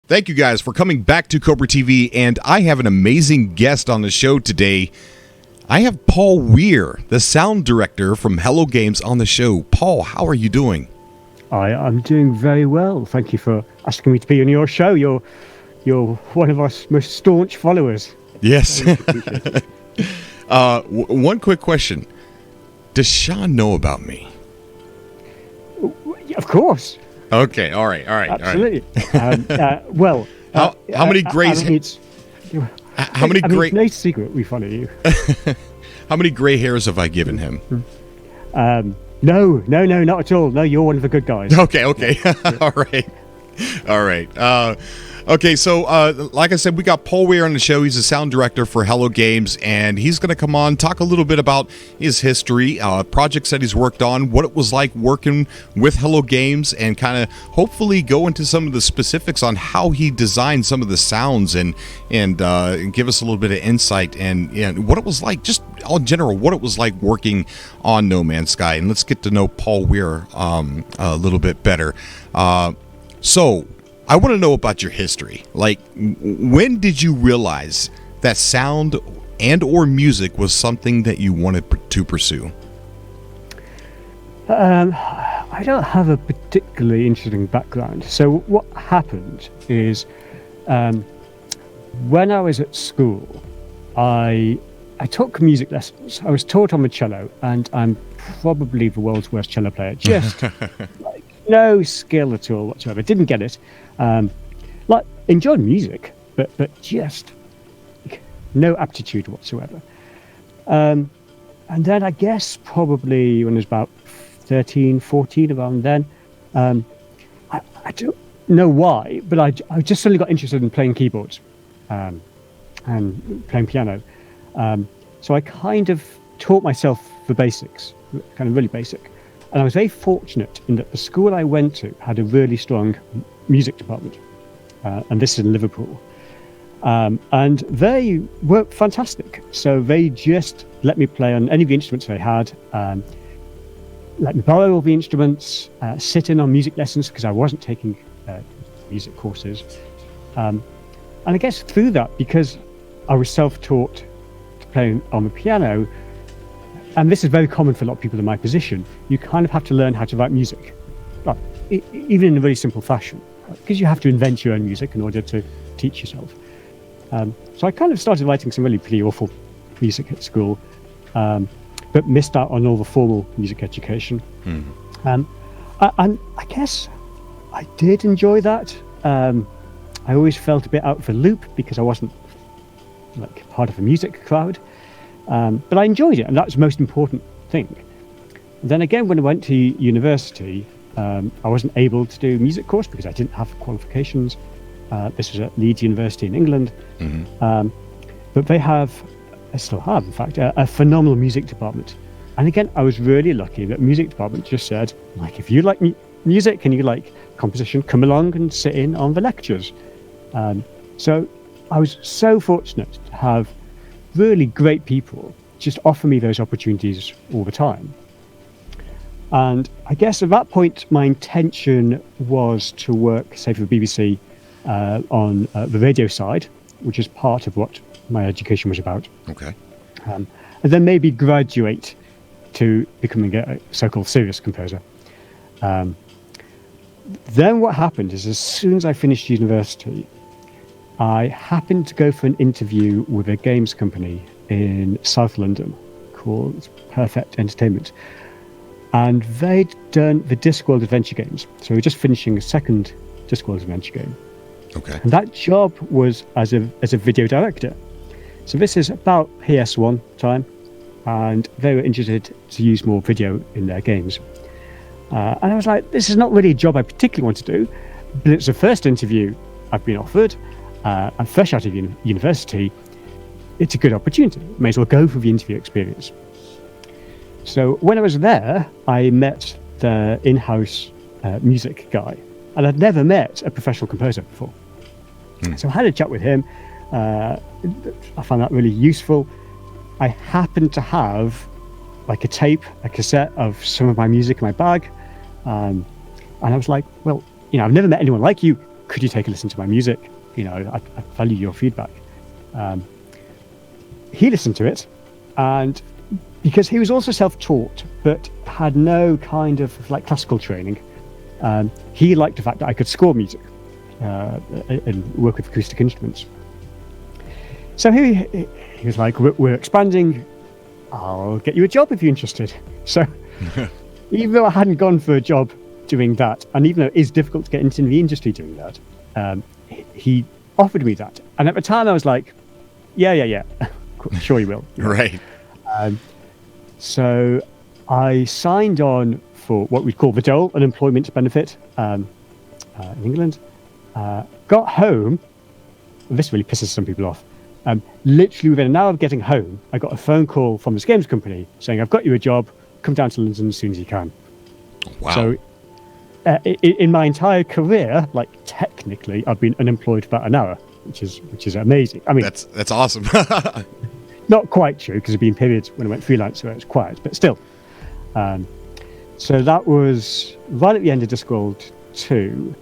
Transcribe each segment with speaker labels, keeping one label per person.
Speaker 1: Thank you guys for coming back to Cobra TV, and I have an amazing guest on the show today. I have Paul Weir, the sound director from Hello Games, on the show. Paul, how are you doing?
Speaker 2: I'm doing very well. Thank you for asking me to be on your show. You're one of our most staunch followers.
Speaker 1: Yes. One quick question. Does Sean know about me?
Speaker 2: Of course.
Speaker 1: Okay, all right.
Speaker 2: Absolutely.
Speaker 1: How many gray? How many gray?
Speaker 2: It's no secret we follow you.
Speaker 1: How many gray hairs have I given him?
Speaker 2: No, not at all. No, you're one of the good guys.
Speaker 1: Okay. All right. Okay, so like I said, we got Paul Weir on the show. He's a sound director for Hello Games, and he's going to come on, talk a little bit about his history, projects that he's worked on, what it was like working with Hello Games, and kind of hopefully go into some of the specifics on how he designed some of the sounds and give us a little bit of insight and what it was like, just in general, what it was like working on No Man's Sky. And let's get to know Paul Weir a little bit better. So I want to know about your history. Like, when did you realize that sound and or music was something that you wanted to pursue?
Speaker 2: I don't have a particularly interesting background. So what happened is, when I was at school, I took music lessons. I was taught on the cello, and I'm probably the world's worst cello player. Just like no skill at all whatsoever. Didn't get it. Enjoyed music, but just no aptitude whatsoever. And then I guess probably when I was about 13, 14, around then, I don't know why, but I just suddenly got interested in playing keyboards and playing piano. So I kind of taught myself the basics, kind of really basic. And I was very fortunate in that the school I went to had a really strong music department, and this is in Liverpool. And they were fantastic. So they just let me play on any of the instruments they had, let me borrow all the instruments, sit in on music lessons because I wasn't taking music courses. And I guess through that, because I was self-taught to play on the piano, and this is very common for a lot of people in my position, you kind of have to learn how to write music, even in a very simple fashion, because you have to invent your own music in order to teach yourself. So I kind of started writing some really pretty awful music at school, but missed out on all the formal music education. And I guess I did enjoy that. I always felt a bit out of the loop because I wasn't like part of a music crowd. But I enjoyed it, and that's the most important thing. And then again, when I went to university, I wasn't able to do a music course because I didn't have qualifications. This was at Leeds University in England. But they have, I still have, in fact, a phenomenal music department. And again, I was really lucky that the music department just said, like, if you like music and you like composition, come along and sit in on the lectures. So I was so fortunate to have really great people just offer me those opportunities all the time. And I guess at that point, my intention was to work, say, for the BBC on the radio side, which is part of what my education was about.
Speaker 1: Okay.
Speaker 2: And then maybe graduate to becoming a so-called serious composer. Then what happened is, as soon as I finished university, I happened to go for an interview with a games company in South London called Perfect Entertainment. And they'd done the Discworld adventure games. So we were just finishing a second Discworld adventure game.
Speaker 1: Okay.
Speaker 2: And that job was as a video director. So this is about PS1 time, and they were interested to use more video in their games. And I was like, this is not really a job I particularly want to do, but it's the first interview I've been offered. I'm fresh out of university. It's a good opportunity. May as well go for the interview experience. So when I was there, I met the in-house music guy, and I'd never met a professional composer before. So I had a chat with him. I found that really useful. I happened to have like a cassette of some of my music in my bag. And I was like, well, I've never met anyone like you. could you take a listen to my music? I value your feedback. He listened to it, and because he was also self-taught but had no kind of like classical training, he liked the fact that I could score music and work with acoustic instruments. So he was like, we're expanding, I'll get you a job if you're interested. So even though I hadn't gone for a job doing that, and even though it is difficult to get into the industry doing that, he offered me that. And at the time I was like, yeah, sure you will.
Speaker 1: Right.
Speaker 2: So I signed on for what we'd call the dole, unemployment benefit in England. Got home. This really pisses some people off. Literally within an hour of getting home, I got a phone call from this games company saying, I've got you a job, come down to London as soon as you can.
Speaker 1: Wow.
Speaker 2: So in my entire career, like technically, I've been unemployed for about an hour, which is amazing. I mean,
Speaker 1: that's awesome.
Speaker 2: not quite true, because there've been periods when I went freelance where it was quiet, but still. So that was right at the end of Discworld 2,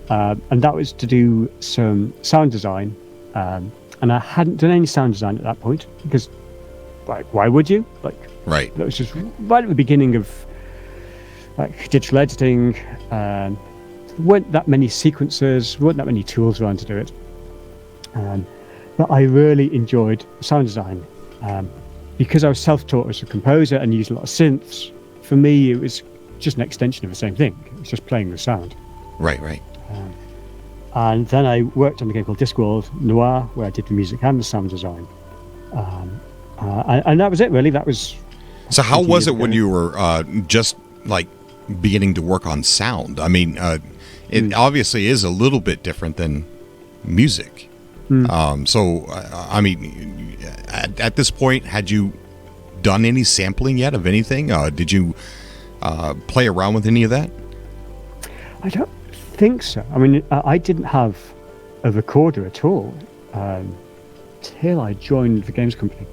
Speaker 2: and that was to do some sound design. And I hadn't done any sound design at that point, because, like, why would you? Like,
Speaker 1: right.
Speaker 2: That was just right at the beginning of like digital editing. There weren't that many sequencers, weren't that many tools around to do it. But I really enjoyed sound design because I was self-taught as a composer and used a lot of synths. For me, it was just an extension of the same thing. It was just playing the sound.
Speaker 1: Right.
Speaker 2: And then I worked on a game called Discworld Noir, where I did the music and the sound design. And that was it, really. That was.
Speaker 1: So how was it when you were just like beginning to work on sound? I mean, it obviously is a little bit different than music. So, I mean, at this point, had you done any sampling yet of anything? Did you play around with any of that?
Speaker 2: I don't think so. I mean, I didn't have a recorder at all till I joined the games company.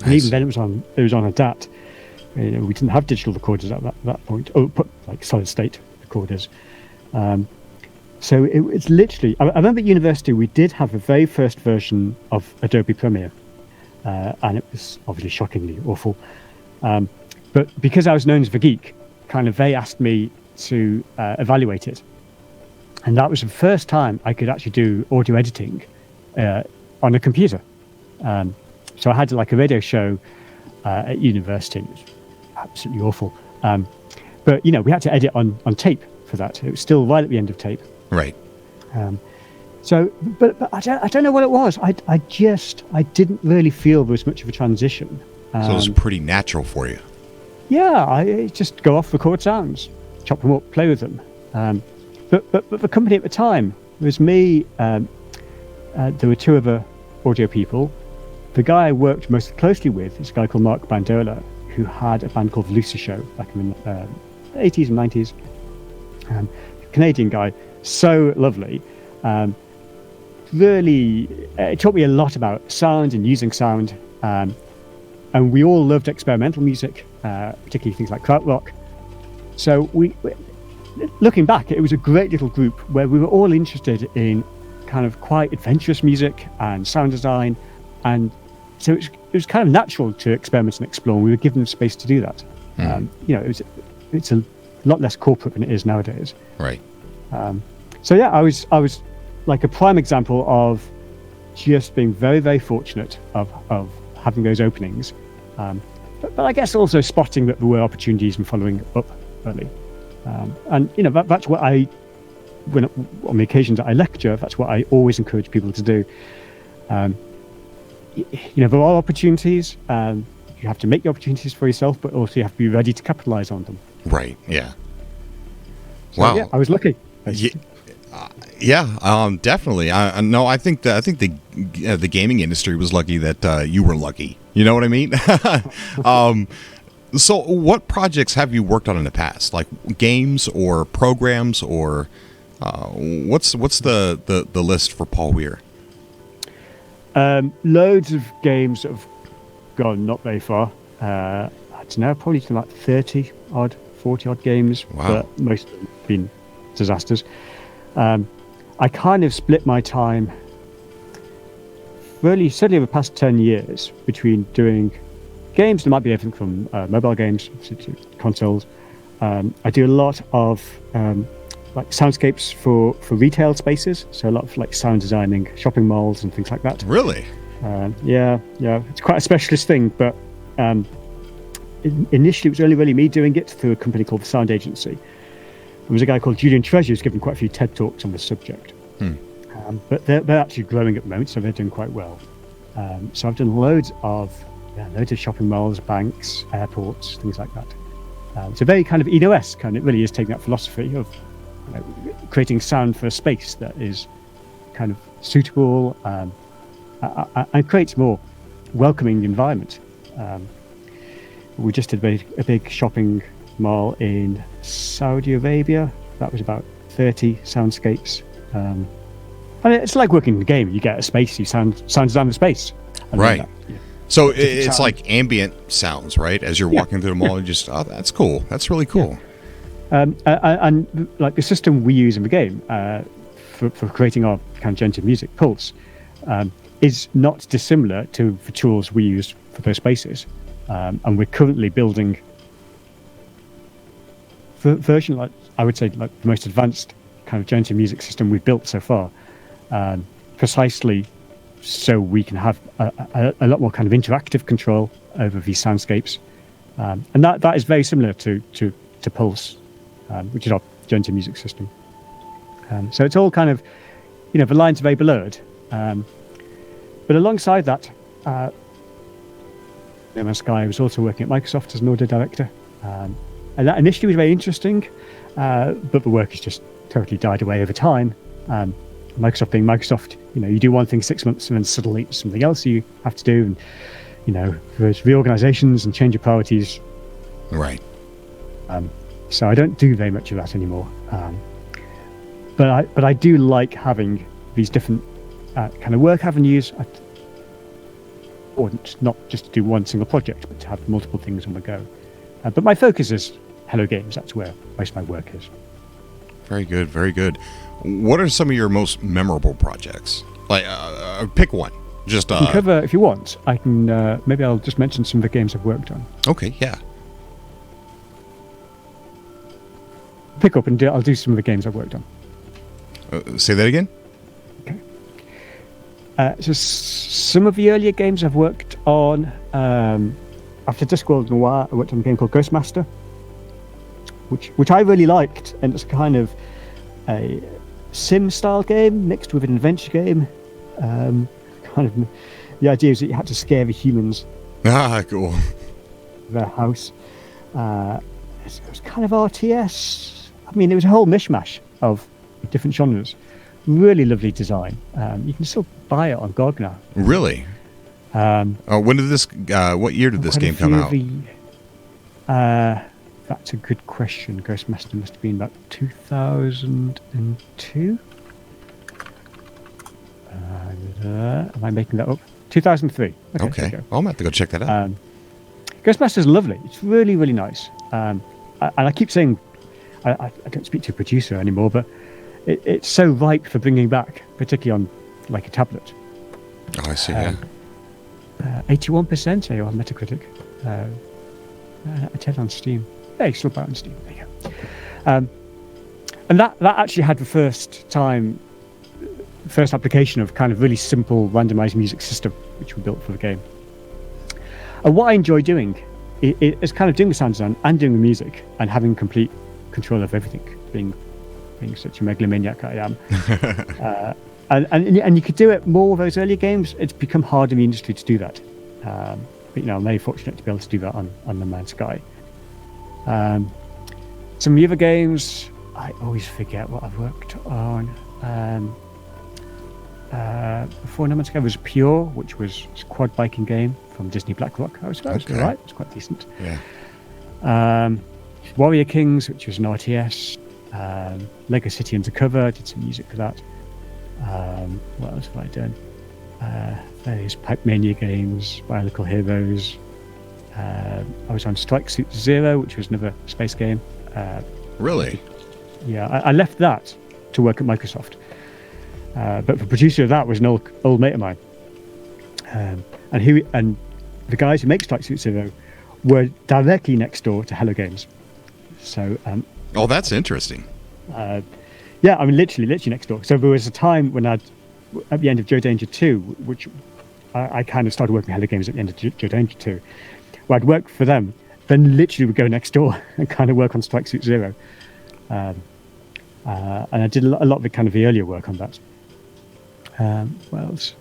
Speaker 2: And even then, it was on a DAT. We didn't have digital recorders at that point. Like solid state recorders. So it's literally. I remember at university we did have the very first version of Adobe Premiere, and it was obviously shockingly awful. But because I was known as the geek, they asked me to evaluate it, and that was the first time I could actually do audio editing on a computer. So I had like a radio show at university. It was absolutely awful. But we had to edit on tape for that. It was still right at the end of tape.
Speaker 1: Right.
Speaker 2: So, but I don't know what it was. I didn't really feel there was much of a transition.
Speaker 1: So it was pretty natural for you.
Speaker 2: Yeah, I just go off, record sounds, chop them up, play with them. But the company at the time, it was me. There were two other audio people. The guy I worked most closely with is a guy called Mark Bandola, who had a band called Lucy Show back in the 80s and 90s. Canadian guy, so lovely. Really, it taught me a lot about sound and using sound. And we all loved experimental music, particularly things like krautrock. So looking back, it was a great little group where we were all interested in kind of quite adventurous music and sound design. And so it was kind of natural to experiment and explore. And we were given space to do that. It's a lot less corporate than it is nowadays.
Speaker 1: Right.
Speaker 2: So yeah, I was like a prime example of just being very, very fortunate of having those openings. But I guess also spotting that there were opportunities and following up early. And that's what when on the occasions that I lecture, that's what I always encourage people to do. There are opportunities. You have to make the opportunities for yourself, but also you have to be ready to capitalize on them.
Speaker 1: Right. Yeah.
Speaker 2: So,
Speaker 1: wow.
Speaker 2: Yeah, I was lucky.
Speaker 1: Definitely. I think the gaming industry was lucky that you were lucky. You know what I mean? So, what projects have you worked on in the past, like games or programs, or what's the list for Paul Weir?
Speaker 2: Loads of games that have gone not very far. I don't know, probably like 30-odd, 40-odd games,
Speaker 1: wow.
Speaker 2: But most of them have been disasters. I I kind of split my time, really, certainly over the past 10 years, between doing games. There might be everything from mobile games to consoles. I do a lot of like soundscapes for retail spaces, so a lot of like sound designing shopping malls and things like that.
Speaker 1: Really?
Speaker 2: Yeah, it's quite a specialist thing, but initially it was really me doing it through a company called the Sound Agency. There was a guy called Julian Treasure who's given quite a few TED Talks on this subject. But they're actually growing at the moment, so they're doing quite well. So I've done loads of shopping malls, banks, airports, things like that. So very kind of EOS kind of really is taking that philosophy of creating sound for a space that is kind of suitable and creates more welcoming environment. We just did a big shopping mall in Saudi Arabia. That was about 30 soundscapes. And it's like working in the game. You get a space, you sound design the space.
Speaker 1: Right. So it's like ambient sounds, right? As you're walking through the mall, you just, oh, that's cool. That's really cool.
Speaker 2: And like the system we use in the game for creating our kind of gentle music, Pulse, is not dissimilar to the tools we use for those spaces. And we're currently building version, like I would say, like the most advanced kind of gentle music system we've built so far, precisely so we can have a lot more kind of interactive control over these soundscapes. And that is very similar to Pulse, which is our gentle music system. So it's all kind of, the lines are very blurred. But alongside that, this guy was also working at Microsoft as an audit director. And that initially was very interesting, but the work has just totally died away over time. Microsoft being Microsoft, you do one thing 6 months and then suddenly it's something else you have to do. And, there's reorganizations and change of priorities.
Speaker 1: Right.
Speaker 2: So I don't do very much of that anymore. But I do like having these different kind of work avenues. Or not just to do one single project, but to have multiple things on the go. But my focus is Hello Games. That's where most of my work is.
Speaker 1: Very good, very good. What are some of your most memorable projects? Like, pick one. Just
Speaker 2: I can cover if you want. I can. Maybe I'll just mention some of the games I've worked on.
Speaker 1: Okay, yeah.
Speaker 2: Pick up and I'll do some of the games I've worked on.
Speaker 1: Say that again.
Speaker 2: So some of the earlier games I've worked on, after Discworld Noir, I worked on a game called Ghostmaster, which I really liked, and it's kind of a sim-style game mixed with an adventure game. Kind of the idea is that you had to scare the humans.
Speaker 1: Ah, cool.
Speaker 2: Their house. It was kind of RTS. I mean, it was a whole mishmash of different genres. Really lovely design. You can still buy it on GOG now.
Speaker 1: Really? When did this? What year did this game come out?
Speaker 2: That's a good question. Ghostmaster must have been about 2002. Am I making that up? 2003.
Speaker 1: Okay. Well, I'm gonna have to go check that out.
Speaker 2: Ghostmaster's lovely. It's really, really nice. And I keep saying, I don't speak to a producer anymore, but it's so ripe for bringing back, particularly on like a tablet.
Speaker 1: Oh, I see. Yeah.
Speaker 2: 81% on Metacritic. A 10 on Steam. Yeah, it's still out on Steam. There you go. And that actually had the first application of kind of really simple randomized music system, which we built for the game. And what I enjoy doing is kind of doing the sound design and doing the music and having complete control of everything, being such a megalomaniac I am. And you could do it more of those earlier games. It's become hard in the industry to do that. But I'm very fortunate to be able to do that on No Man's Sky. Some of the other games, I always forget what I've worked on. Before No Man's Sky was Pure, which was a quad biking game from Disney BlackRock. I suppose
Speaker 1: okay.
Speaker 2: Right, it was quite decent.
Speaker 1: Yeah.
Speaker 2: Warrior Kings, which was an RTS. Lego City Undercover, did some music for that. What else have I done? Various Pipe Mania games, Biological Heroes. I was on Strike Suit Zero, which was another space game.
Speaker 1: Really?
Speaker 2: Yeah, I left that to work at Microsoft. But the producer of that was an old mate of mine. And the guys who make Strike Suit Zero were directly next door to Hello Games. So
Speaker 1: oh, that's interesting.
Speaker 2: Yeah, I mean, literally next door. So there was a time when at the end of Joe Danger 2, which I kind of started working with Hello Games at the end of Joe Danger 2, where I'd work for them, then literally would go next door and kind of work on Strike Suit Zero. And I did a lot of the earlier work on that. What else?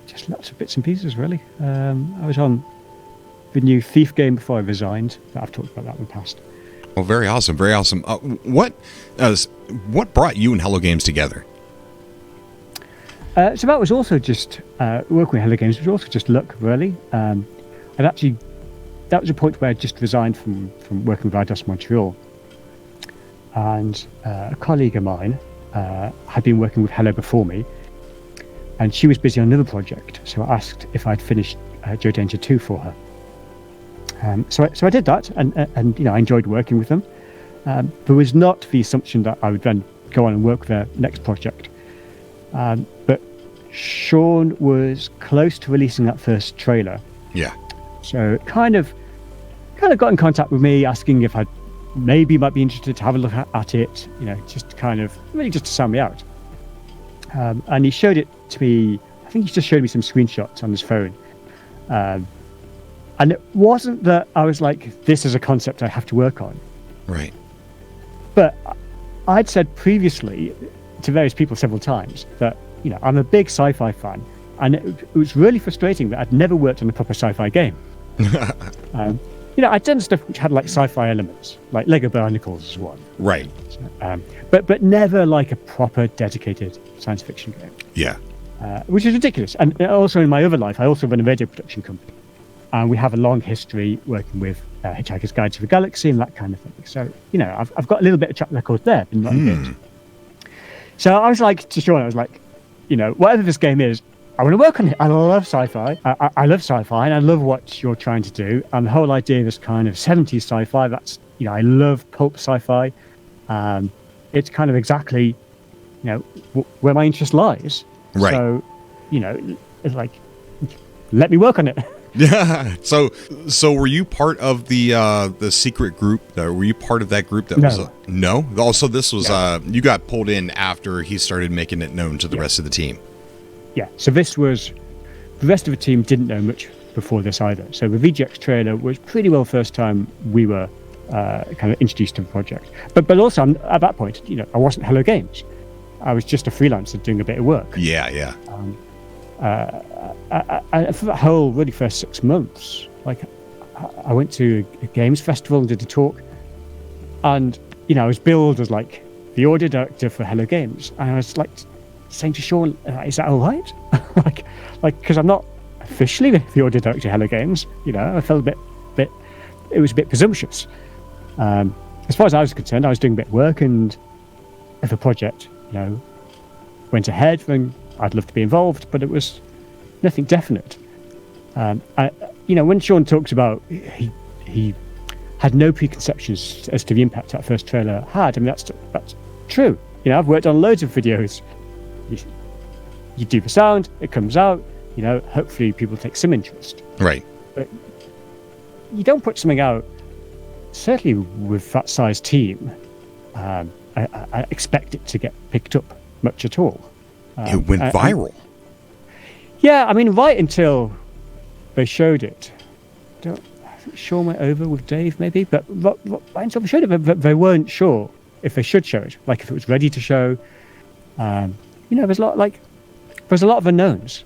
Speaker 2: Just lots of bits and pieces, really. I was on the new Thief game before I resigned. I've talked about that in the past.
Speaker 1: Oh, very awesome, very awesome. What brought you and Hello Games together?
Speaker 2: So that was also just working with Hello Games. It was also just luck, really. That was a point where I just resigned from working with IDOS Montreal, and a colleague of mine had been working with Hello before me, and she was busy on another project. So I asked if I'd finished Joe Danger 2 for her. So I did that, and I enjoyed working with them. There was not the assumption that I would then go on and work their next project. But Sean was close to releasing that first trailer.
Speaker 1: Yeah.
Speaker 2: So kind of got in contact with me, asking if I maybe might be interested to have a look at it. Just kind of really just to sound me out. And he showed it to me. I think he just showed me some screenshots on his phone. And it wasn't that I was like, this is a concept I have to work on.
Speaker 1: Right.
Speaker 2: But I'd said previously to various people several times that, I'm a big sci-fi fan. And it was really frustrating that I'd never worked on a proper sci-fi game. I'd done stuff which had like sci-fi elements, like Lego Barnacles is one.
Speaker 1: Right.
Speaker 2: But never like a proper dedicated science fiction game.
Speaker 1: Yeah.
Speaker 2: Which is ridiculous. And also in my other life, I also run a radio production company. And we have a long history working with Hitchhiker's Guide to the Galaxy and that kind of thing. So, I've got a little bit of track record there. So I was like to Sean, whatever this game is, I want to work on it. I love sci-fi. I love sci-fi, and I love what you're trying to do. And the whole idea of this kind of 70s sci-fi, that's, I love pulp sci-fi. It's kind of exactly, where my interest lies.
Speaker 1: Right.
Speaker 2: So, it's like, let me work on it.
Speaker 1: Yeah. So were you part of the secret group? Were you part of that group that was no? Also, this was you got pulled in after he started making it known to the rest of the team.
Speaker 2: Yeah. So this was the rest of the team didn't know much before this either. So the VGX trailer was pretty well first time we were kind of introduced to the project. But also at that point, I wasn't Hello Games. I was just a freelancer doing a bit of work.
Speaker 1: Yeah.
Speaker 2: For that whole really first 6 months, I went to a games festival and did a talk, and I was billed as like the audio director for Hello Games, and I was like saying to Sean, "Is that all right?" because I'm not officially the audio director of Hello Games. I felt a bit. It was a bit presumptuous. As far as I was concerned, I was doing a bit of work, and if a project, went ahead, then I'd love to be involved, but it was nothing definite. When Sean talks about he had no preconceptions as to the impact that first trailer had, I mean, that's true. I've worked on loads of videos. You do the sound, it comes out, hopefully people take some interest.
Speaker 1: Right.
Speaker 2: But you don't put something out, certainly with that size team, I expect it to get picked up much at all.
Speaker 1: It went viral.
Speaker 2: Yeah, I mean, right until they showed it. I think Sean went over with Dave, maybe, but right until they showed it, they weren't sure if they should show it, like if it was ready to show. There's a lot of unknowns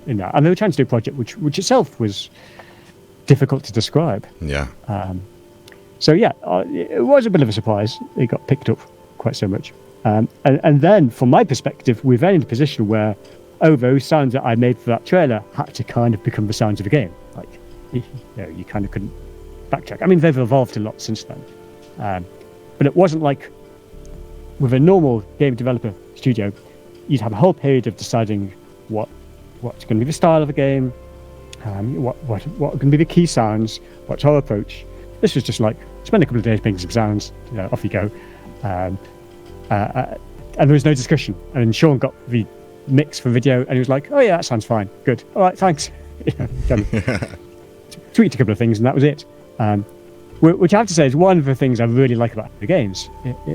Speaker 2: in that, and they were trying to do a project which itself was difficult to describe.
Speaker 1: Yeah.
Speaker 2: It was a bit of a surprise. It got picked up quite so much. And then, from my perspective, we're then in a position where, those sounds that I made for that trailer had to kind of become the sounds of a game. Like, you kind of couldn't backtrack. I mean, they've evolved a lot since then. But it wasn't like, with a normal game developer studio, you'd have a whole period of deciding what's going to be the style of a game, what are going to be the key sounds, what's our approach. This was just like, spend a couple of days making some sounds, off you go. there was no discussion. And Sean got the mix for video, and he was like, "Oh yeah, that sounds fine. Good. All right, thanks." Tweaked a couple of things, and that was it. Which I have to say is one of the things I really like about the games,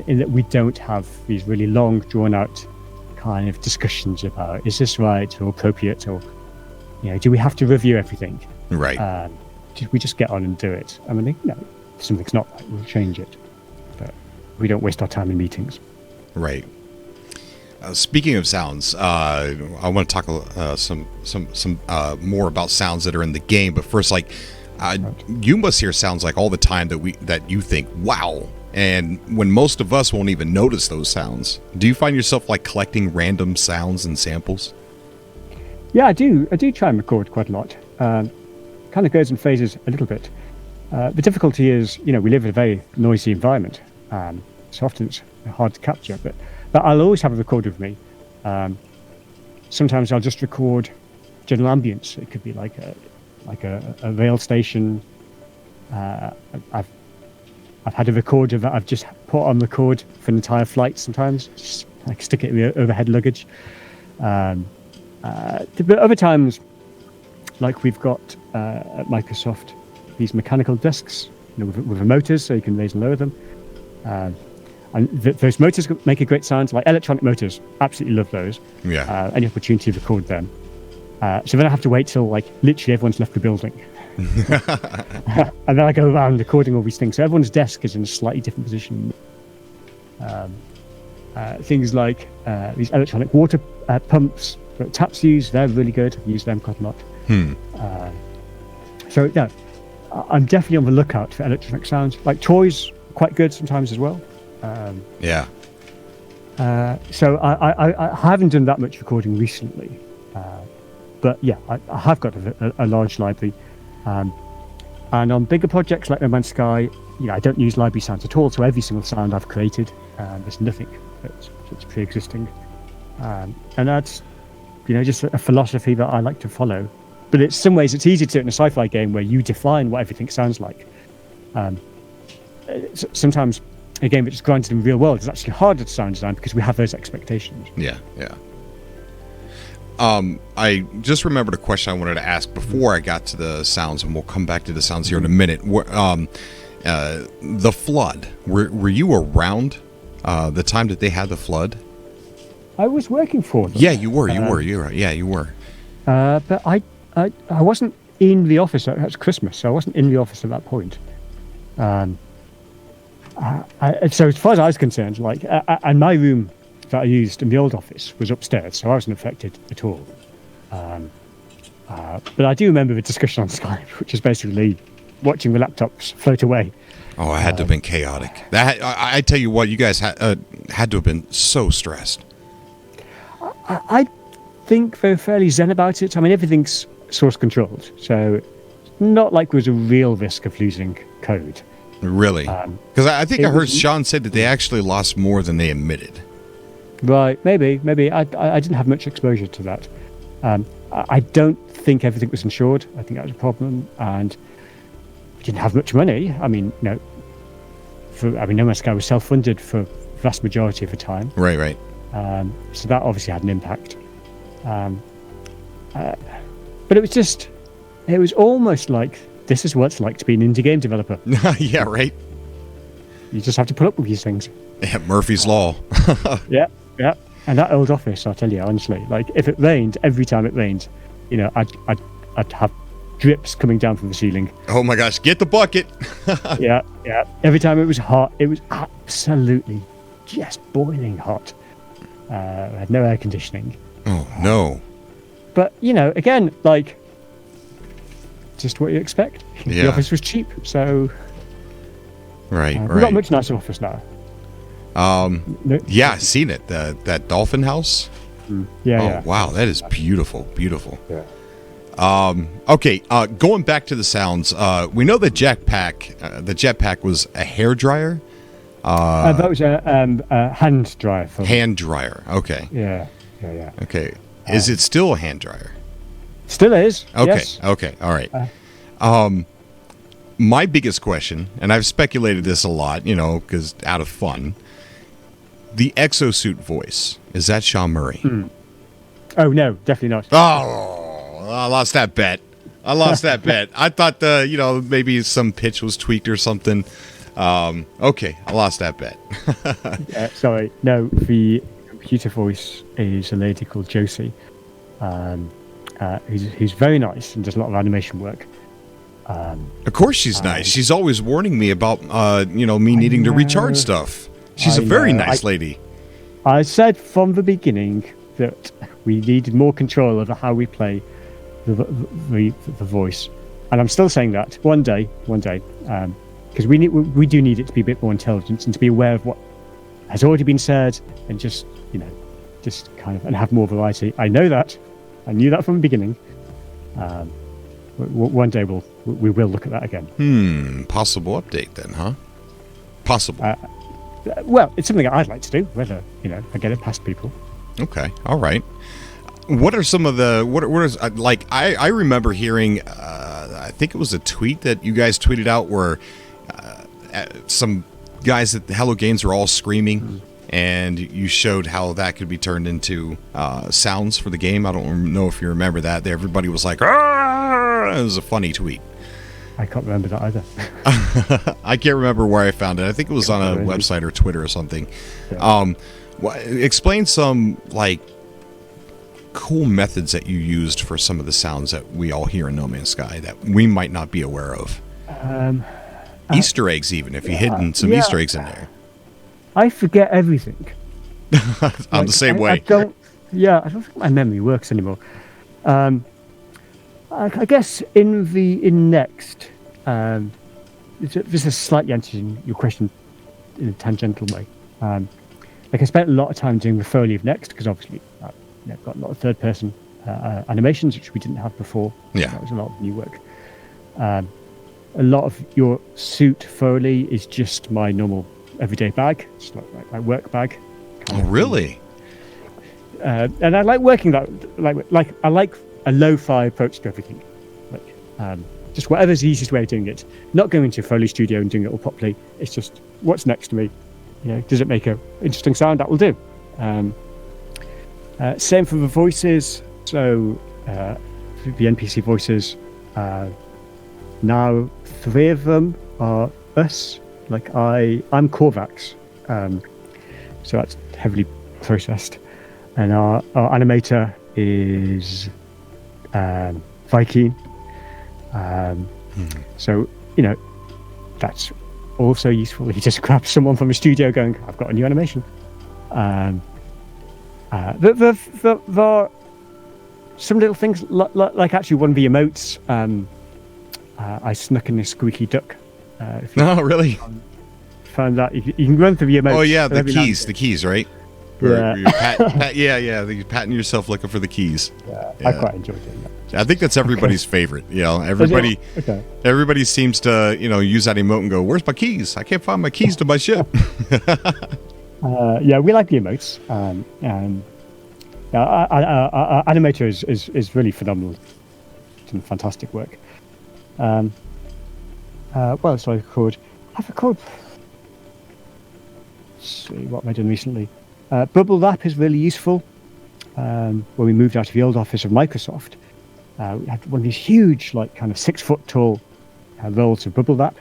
Speaker 2: in that we don't have these really long, drawn-out kind of discussions about is this right or appropriate, or do we have to review everything?
Speaker 1: Right.
Speaker 2: We just get on and do it. I mean, if something's not right, we'll change it, but we don't waste our time in meetings.
Speaker 1: Right. Speaking of sounds, I want to talk some more about sounds that are in the game. But first, you must hear sounds like all the time that you think, wow. And when most of us won't even notice those sounds, do you find yourself collecting random sounds and samples?
Speaker 2: Yeah, I do. I do try and record quite a lot. Kind of goes in phases a little bit. The difficulty is, we live in a very noisy environment. So often it's hard to capture, but I'll always have a recorder with me. Sometimes I'll just record general ambience. It could be like a rail station. I've had a recorder that I've just put on record for an entire flight sometimes, just stick it in the overhead luggage. But other times, we've got at Microsoft these mechanical desks with motors, so you can raise and lower them. And those motors make a great sound, like electronic motors. Absolutely love those.
Speaker 1: Yeah.
Speaker 2: Any opportunity to record them. So then I have to wait till literally everyone's left the building. And then I go around recording all these things. So everyone's desk is in a slightly different position. Things like these electronic water pumps that taps use, they're really good. I use them quite a lot. So yeah, I'm definitely on the lookout for electronic sounds. Toys, quite good sometimes as well.
Speaker 1: Yeah.
Speaker 2: So I haven't done that much recording recently. But yeah, I have got a large library. And on bigger projects like No Man's Sky, I don't use library sounds at all. So every single sound I've created, there's nothing that's pre-existing. And that's, just a philosophy that I like to follow. But in some ways, it's easy to do it in a sci-fi game where you define what everything sounds like. Sometimes a game that's grounded in the real world is actually harder to sound design because we have those expectations.
Speaker 1: Yeah. I just remembered a question I wanted to ask before I got to the sounds, and we'll come back to the sounds here in a minute. The flood. Were you around the time that they had the flood?
Speaker 2: I was working for them.
Speaker 1: Yeah, you were. You're right. Yeah, you were.
Speaker 2: But I wasn't in the office. That was Christmas, so I wasn't in the office at that point. So as far as I was concerned, and my room that I used in the old office was upstairs, so I wasn't affected at all. But I do remember the discussion on Skype, which is basically watching the laptops float away.
Speaker 1: Oh, it had to have been chaotic. I tell you what, you guys had to have been so stressed.
Speaker 2: I think they're fairly zen about it. I mean, everything's source controlled, so it's not like there was a real risk of losing code.
Speaker 1: Really? Because I think I heard Sean say that they actually lost more than they admitted.
Speaker 2: Right, maybe. I didn't have much exposure to that. I don't think everything was insured. I think that was a problem, and we didn't have much money. I mean, No Man's Sky was self-funded for the vast majority of the time.
Speaker 1: Right.
Speaker 2: So that obviously had an impact. But it was almost like, this is what it's like to be an indie game developer.
Speaker 1: Yeah, right.
Speaker 2: You just have to put up with these things.
Speaker 1: Yeah, Murphy's Law.
Speaker 2: Yeah. And that old office, I'll tell you honestly, if it rained, every time it rained, I'd have drips coming down from the ceiling.
Speaker 1: Oh my gosh, get the bucket.
Speaker 2: Yeah. Every time it was hot, it was absolutely just boiling hot. I had no air conditioning.
Speaker 1: Oh no.
Speaker 2: But again, just what you expect.
Speaker 1: Yeah.
Speaker 2: The office was cheap, so
Speaker 1: right.
Speaker 2: We've got a much nicer office now.
Speaker 1: Yeah, I've seen it. That dolphin house.
Speaker 2: Yeah.
Speaker 1: Wow, that is beautiful.
Speaker 2: Yeah.
Speaker 1: Okay. Going back to the sounds, we know the jetpack was a hairdryer.
Speaker 2: That was a hand dryer.
Speaker 1: Hand dryer. Okay.
Speaker 2: Yeah.
Speaker 1: Okay. Is it still a hand dryer?
Speaker 2: Still is.
Speaker 1: Okay.
Speaker 2: Yes.
Speaker 1: Okay. All right. My biggest question, and I've speculated this a lot, because out of fun, the exosuit voice, is that Sean Murray?
Speaker 2: Oh, no, definitely not.
Speaker 1: Oh, I lost that bet. I thought maybe some pitch was tweaked or something. Okay, I lost that bet.
Speaker 2: Sorry. No, the computer voice is a lady called Josie. Who's very nice and does a lot of animation work.
Speaker 1: Of course she's nice. She's always warning me about, me needing to recharge stuff. She's a very nice lady.
Speaker 2: I said from the beginning that we needed more control over how we play the voice. And I'm still saying that. One day, because we do need it to be a bit more intelligent and to be aware of what has already been said and just kind of, and have more variety. I know that. I knew that from the beginning. One day we will look at that again.
Speaker 1: Possible update then, huh? Possible.
Speaker 2: Well, it's something I'd like to do, whether, I get it past people.
Speaker 1: Okay, all right. What are some of the, what is, like, I remember hearing, I think it was a tweet that you guys tweeted out where some guys at the Hello Games were all screaming, and you showed how that could be turned into sounds for the game. I don't know if you remember that. Everybody was like, "Arr!" It was a funny tweet.
Speaker 2: I can't remember that either.
Speaker 1: I can't remember where I found it. I think it was on a website or Twitter or something. Yeah. Explain some, like, cool methods that you used for some of the sounds that we all hear in No Man's Sky that we might not be aware of. Easter eggs, even, if you hidden some Easter eggs in there.
Speaker 2: I forget everything.
Speaker 1: I'm the same way.
Speaker 2: I don't think my memory works anymore. I guess in next, this is slightly answering your question in a tangential way. I spent a lot of time doing the Foley of Next, because obviously I've got a lot of third-person animations, which we didn't have before.
Speaker 1: Yeah.
Speaker 2: That was a lot of new work. A lot of your suit Foley is just my normal everyday bag. It's like my work bag.
Speaker 1: Oh, really?
Speaker 2: And I like working that, like I like a lo-fi approach to everything. Like, just whatever's the easiest way of doing it. Not going into a Foley studio and doing it all properly. It's just, what's next to me? Does it make an interesting sound? That will do. Same for the voices. So the NPC voices, now 3 of them are us. Like I'm Korvax, so that's heavily processed, and our animator is Viking. So that's also useful. You just grab someone from a studio going, "I've got a new animation." There are some little things like actually one of the emotes. I snuck in a squeaky duck.
Speaker 1: No, really?
Speaker 2: Found that you can run through the emotes.
Speaker 1: Oh yeah, the keys, right?
Speaker 2: Yeah.
Speaker 1: You're patting yourself looking for the keys.
Speaker 2: Yeah. I quite enjoy doing that.
Speaker 1: I think that's everybody's favorite. Everybody seems to use that emote and go, "Where's my keys? I can't find my keys to my ship."
Speaker 2: We like the emotes. Our animator is really phenomenal. Some fantastic work. What else have I recorded? Let's see, what have I done recently? Bubble Wrap is really useful. When we moved out of the old office of Microsoft, we had one of these huge, like, kind of 6-foot tall rolls of bubble wrap.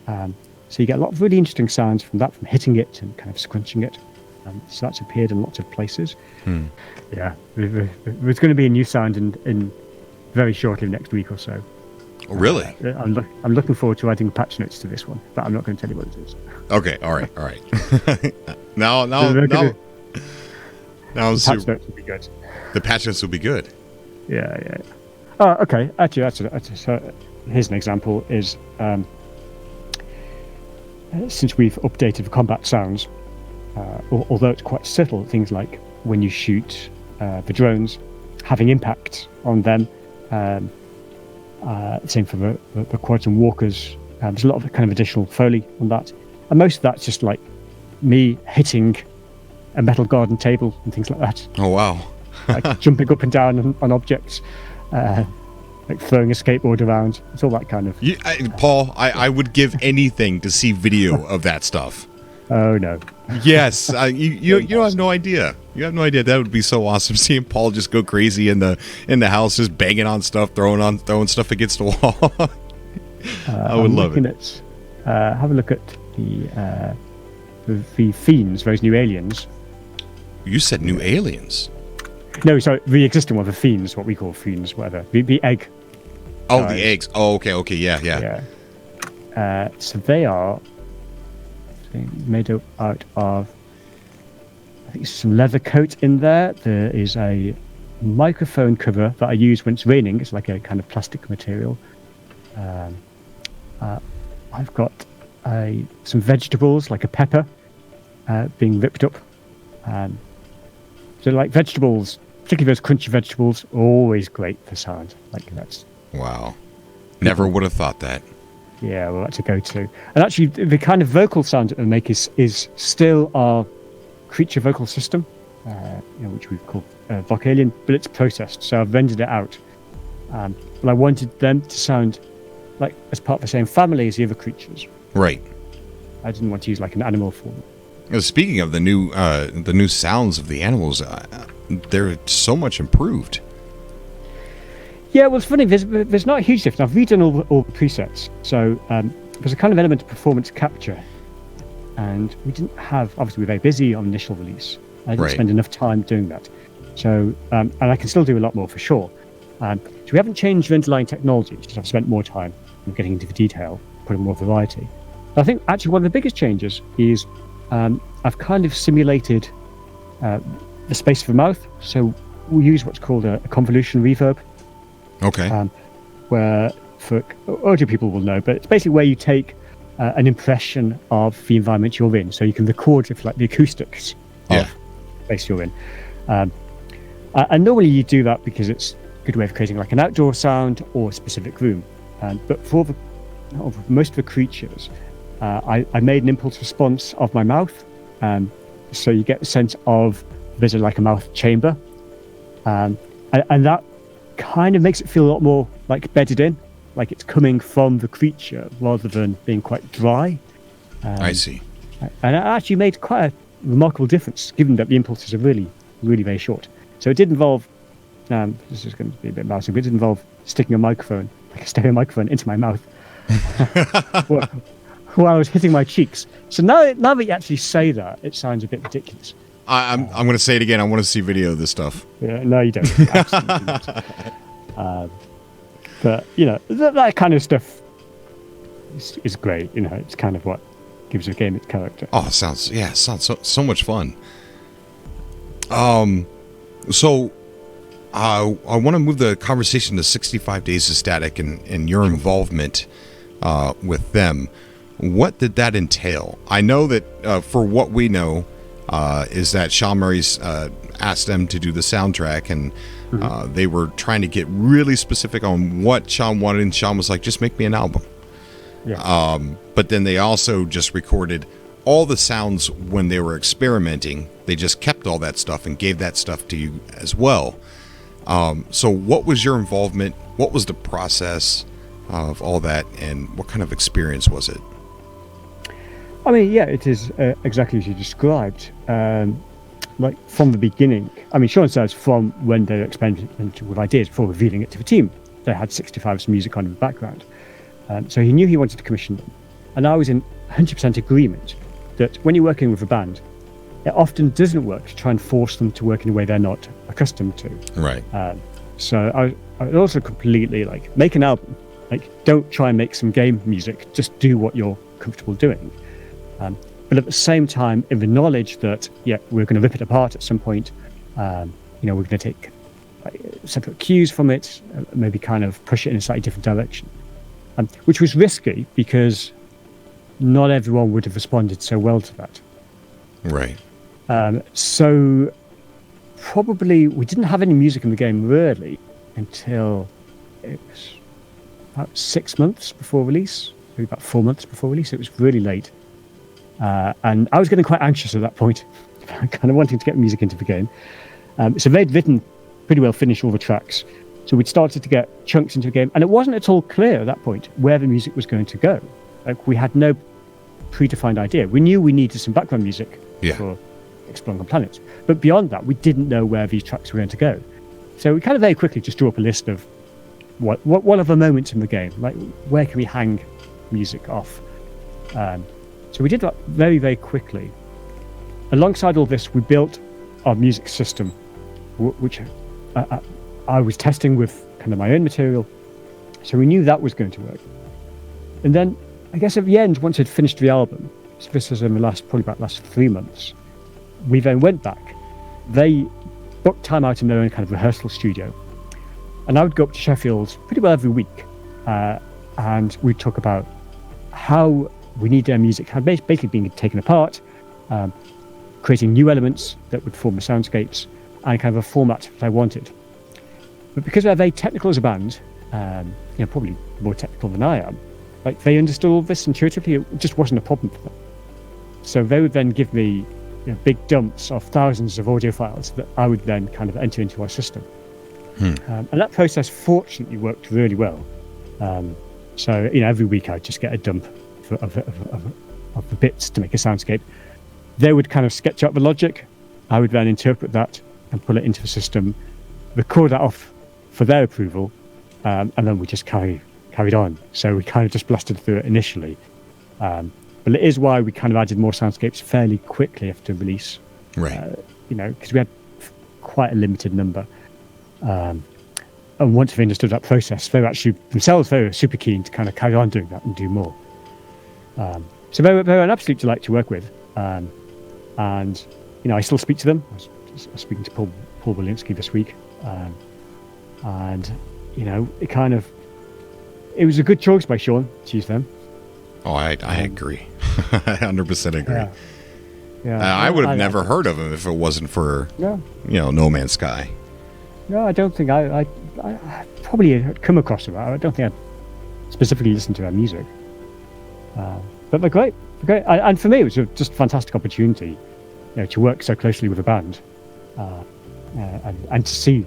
Speaker 2: So you get a lot of really interesting sounds from that, from hitting it and kind of scrunching it. So that's appeared in lots of places. Yeah, there's going to be a new sound in very shortly, next week or so.
Speaker 1: Oh, really?
Speaker 2: I'm looking forward to adding patch notes to this one, but I'm not going to tell you what it is.
Speaker 1: Okay, all right. Now,
Speaker 2: the patch
Speaker 1: notes
Speaker 2: will be good.
Speaker 1: The patch notes will be good.
Speaker 2: Yeah. Oh, okay. Actually, so here's an example. Is since we've updated the combat sounds, although it's quite subtle, things like when you shoot the drones, having impact on them. Same for the quads and walkers. There's a lot of kind of additional Foley on that, and most of that's just like me hitting a metal garden table and things like that.
Speaker 1: Oh wow!
Speaker 2: Like jumping up and down on objects, like throwing a skateboard around. It's all that kind of.
Speaker 1: Paul, I would give anything to see video of that stuff.
Speaker 2: Oh no.
Speaker 1: Yes, you have no idea. You have no idea. That would be so awesome. Seeing Paul just go crazy in the house, just banging on stuff, throwing stuff against the wall. I would love it.
Speaker 2: Have a look at the fiends, those new aliens.
Speaker 1: You said new aliens.
Speaker 2: No, sorry, the existing one, the fiends, what we call fiends, whatever. The egg.
Speaker 1: Oh, the eggs. Oh, okay, yeah.
Speaker 2: So they are made out of, I think, some leather coat in there. There is a microphone cover that I use when it's raining. It's like a kind of plastic material. I've got some vegetables, like a pepper, being ripped up. So, like vegetables, particularly those crunchy vegetables, always great for sound. Like that's.
Speaker 1: Wow. Never would have thought that.
Speaker 2: Yeah, well, that's a go-to. And actually, the kind of vocal sound that they make is still our creature vocal system, which we've called Vocalion, but it's processed, so I've rendered it out. But I wanted them to sound like as part of the same family as the other creatures.
Speaker 1: Right.
Speaker 2: I didn't want to use like an animal form.
Speaker 1: Speaking of the new sounds of the animals, they're so much improved.
Speaker 2: Yeah, well, it's funny. There's not a huge difference. I've redone all the presets, so there's a kind of element of performance capture, and we didn't have. Obviously, we were very busy on initial release. I didn't spend enough time doing that, so and I can still do a lot more for sure. So we haven't changed the underlying technology. Just I've spent more time getting into the detail, putting more variety. But I think actually one of the biggest changes is I've kind of simulated the space of the mouth. So we use what's called a convolution reverb.
Speaker 1: Okay.
Speaker 2: Where, for audio people will know, but it's basically where you take an impression of the environment you're in. So you can record, if like, the acoustics of the place you're in. And normally you do that because it's a good way of creating like an outdoor sound or a specific room. But for most of the creatures, I made an impulse response of my mouth. So you get a sense of there's like a mouth chamber. And that kind of makes it feel a lot more like bedded in, like it's coming from the creature rather than being quite dry.
Speaker 1: I see.
Speaker 2: And it actually made quite a remarkable difference, given that the impulses are really, really very short. So it did involve, this is going to be a bit embarrassing, but it did involve sticking a microphone, like a stereo microphone, into my mouth while I was hitting my cheeks. So now that you actually say that, it sounds a bit ridiculous.
Speaker 1: I'm going to say it again. I want to see video of this stuff.
Speaker 2: Yeah, no, you don't. Absolutely not. But that kind of stuff is great. It's kind of what gives a game its character.
Speaker 1: Oh, it sounds so much fun. So I want to move the conversation to 65 Days of Static and your involvement with them. What did that entail? I know that for what we know. Is that Sean Murray's asked them to do the soundtrack, and they were trying to get really specific on what Sean wanted, and Sean was like, just make me an album. Yeah. But then they also just recorded all the sounds when they were experimenting. They just kept all that stuff and gave that stuff to you as well. So what was your involvement? What was the process of all that, and what kind of experience was it?
Speaker 2: I mean, yeah, it is exactly as you described. Like from the beginning. I mean, Sean says from when they were experimenting with ideas before revealing it to the team, they had 65's music on in the background. So he knew he wanted to commission them. And I was in 100% agreement that when you're working with a band, it often doesn't work to try and force them to work in a way they're not accustomed to.
Speaker 1: Right.
Speaker 2: So I also completely make an album. Don't try and make some game music. Just do what you're comfortable doing. But at the same time, in the knowledge that, we're going to rip it apart at some point, we're going to take separate cues from it, maybe kind of push it in a slightly different direction, which was risky because not everyone would have responded so well to that.
Speaker 1: Right.
Speaker 2: So probably we didn't have any music in the game really until it was about 6 months before release, maybe about 4 months before release. It was really late. And I was getting quite anxious at that point, kind of wanting to get music into the game. So they'd written pretty well, finished all the tracks. So we'd started to get chunks into the game, and it wasn't at all clear at that point where the music was going to go. We had no predefined idea. We knew we needed some background music for exploring on planets, but beyond that, we didn't know where these tracks were going to go. So we kind of very quickly just drew up a list of what are the moments in the game, like where can we hang music off. So we did that very, very quickly. Alongside all this, we built our music system, which I was testing with kind of my own material. So we knew that was going to work. And then, I guess at the end, once I'd finished the album, so this was in the last 3 months, we then went back. They booked time out in their own kind of rehearsal studio. And I would go up to Sheffield pretty well every week. And we'd talk about how we need their music had basically been taken apart, creating new elements that would form the soundscapes, and kind of a format that I wanted. But because they're very technical as a band, probably more technical than I am, like they understood all this intuitively. It just wasn't a problem for them. So they would then give me big dumps of thousands of audio files that I would then kind of enter into our system. And that process fortunately worked really well. So every week I'd just get a dump of the bits to make a soundscape. They would kind of sketch out the logic. I would then interpret that and pull it into the system, record that off for their approval, and then we just carried on. So we kind of just blasted through it initially. But it is why we kind of added more soundscapes fairly quickly after release.
Speaker 1: Right.
Speaker 2: Because we had quite a limited number. And once they understood that process, they were actually themselves very super keen to kind of carry on doing that and do more. So they were an absolute delight to work with. And I still speak to them. I was speaking to Paul Williamski this week. And it was a good choice by Sean to use them.
Speaker 1: Oh, I agree. I 100% agree.
Speaker 2: Yeah.
Speaker 1: I would have never heard of him if it wasn't for No Man's Sky.
Speaker 2: No, I don't think I probably had come across them. I don't think I specifically listened to their music. But they're great. And for me, it was just a fantastic opportunity to work so closely with a band and to see.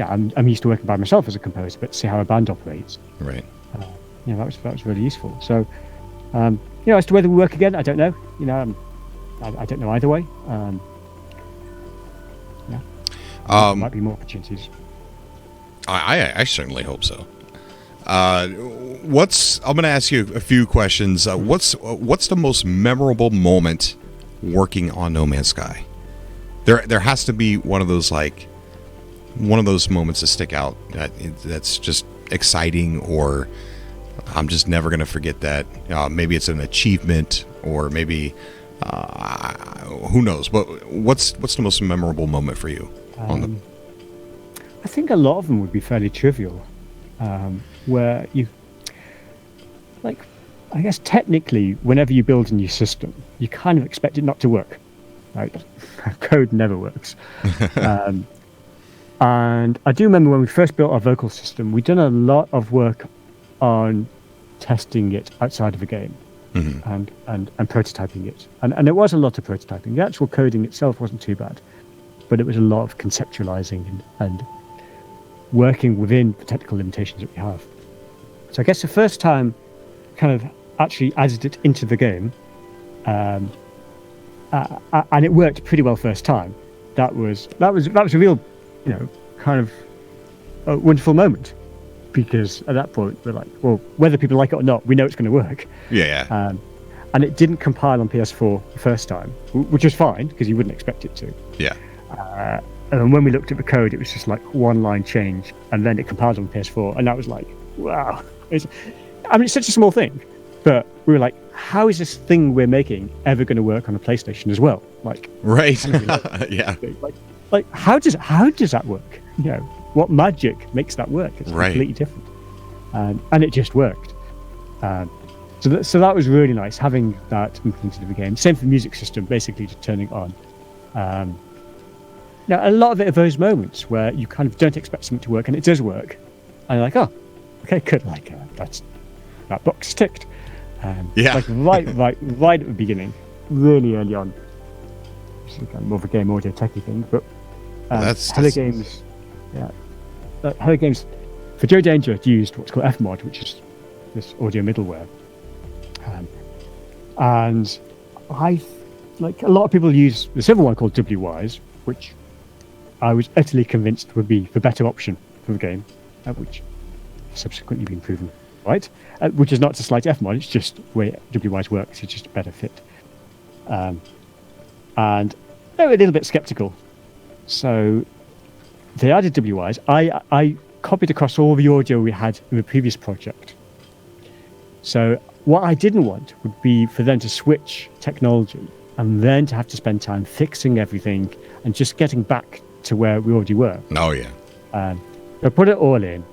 Speaker 2: I'm used to working by myself as a composer, but to see how a band operates.
Speaker 1: Right.
Speaker 2: That was really useful. So, as to whether we work again, I don't know. I don't know either way. There might be more opportunities.
Speaker 1: I certainly hope so. I'm going to ask you a few questions. What's the most memorable moment working on No Man's Sky? There has to be one of those moments that stick out that's just exciting, or I'm just never going to forget that. Maybe it's an achievement, or maybe who knows. But what's the most memorable moment for you?
Speaker 2: I think a lot of them would be fairly trivial, where you, I guess technically, whenever you build a new system, you kind of expect it not to work. Right? Code never works. And I do remember when we first built our vocal system, we'd done a lot of work on testing it outside of the game. And prototyping it. And it was a lot of prototyping. The actual coding itself wasn't too bad, but it was a lot of conceptualizing and working within the technical limitations that we have. So I guess the first time kind of actually added it into the game, and it worked pretty well first time. That was a real, kind of a wonderful moment, because at that point we're like, well, whether people like it or not, we know it's going to work.
Speaker 1: Yeah.
Speaker 2: And it didn't compile on PS4 the first time, which was fine because you wouldn't expect it to.
Speaker 1: Yeah.
Speaker 2: And then when we looked at the code, it was just like one line change, and then it compiled on PS4, and that was like, wow. It's such a small thing, but we were like, how is this thing we're making ever going to work on a PlayStation as well?
Speaker 1: Right. Yeah.
Speaker 2: How does that work? What magic makes that work? It's completely different, and it just worked. So that was really nice having that implemented in the game. Same for the music system, basically just turning it on. Now, a lot of it are those moments where you kind of don't expect something to work, and it does work, and you're like, oh, okay, good. That box is ticked.
Speaker 1: Yeah.
Speaker 2: Right at the beginning, really early on. It's kind of more of a game audio techie thing, but Hello Games, Hello Games for Joe Danger used what's called Fmod, which is this audio middleware. And like a lot of people use this other one called WWise, which I was utterly convinced would be the better option for the game, which has subsequently been proven right. Which is not to slight Fmod, it's just the way WWise works, it's just a better fit. And they were a little bit skeptical. So they added WWise. I copied across all the audio we had in the previous project. So what I didn't want would be for them to switch technology and then to have to spend time fixing everything and just getting back to where we already were.
Speaker 1: Oh, yeah.
Speaker 2: I put it all in,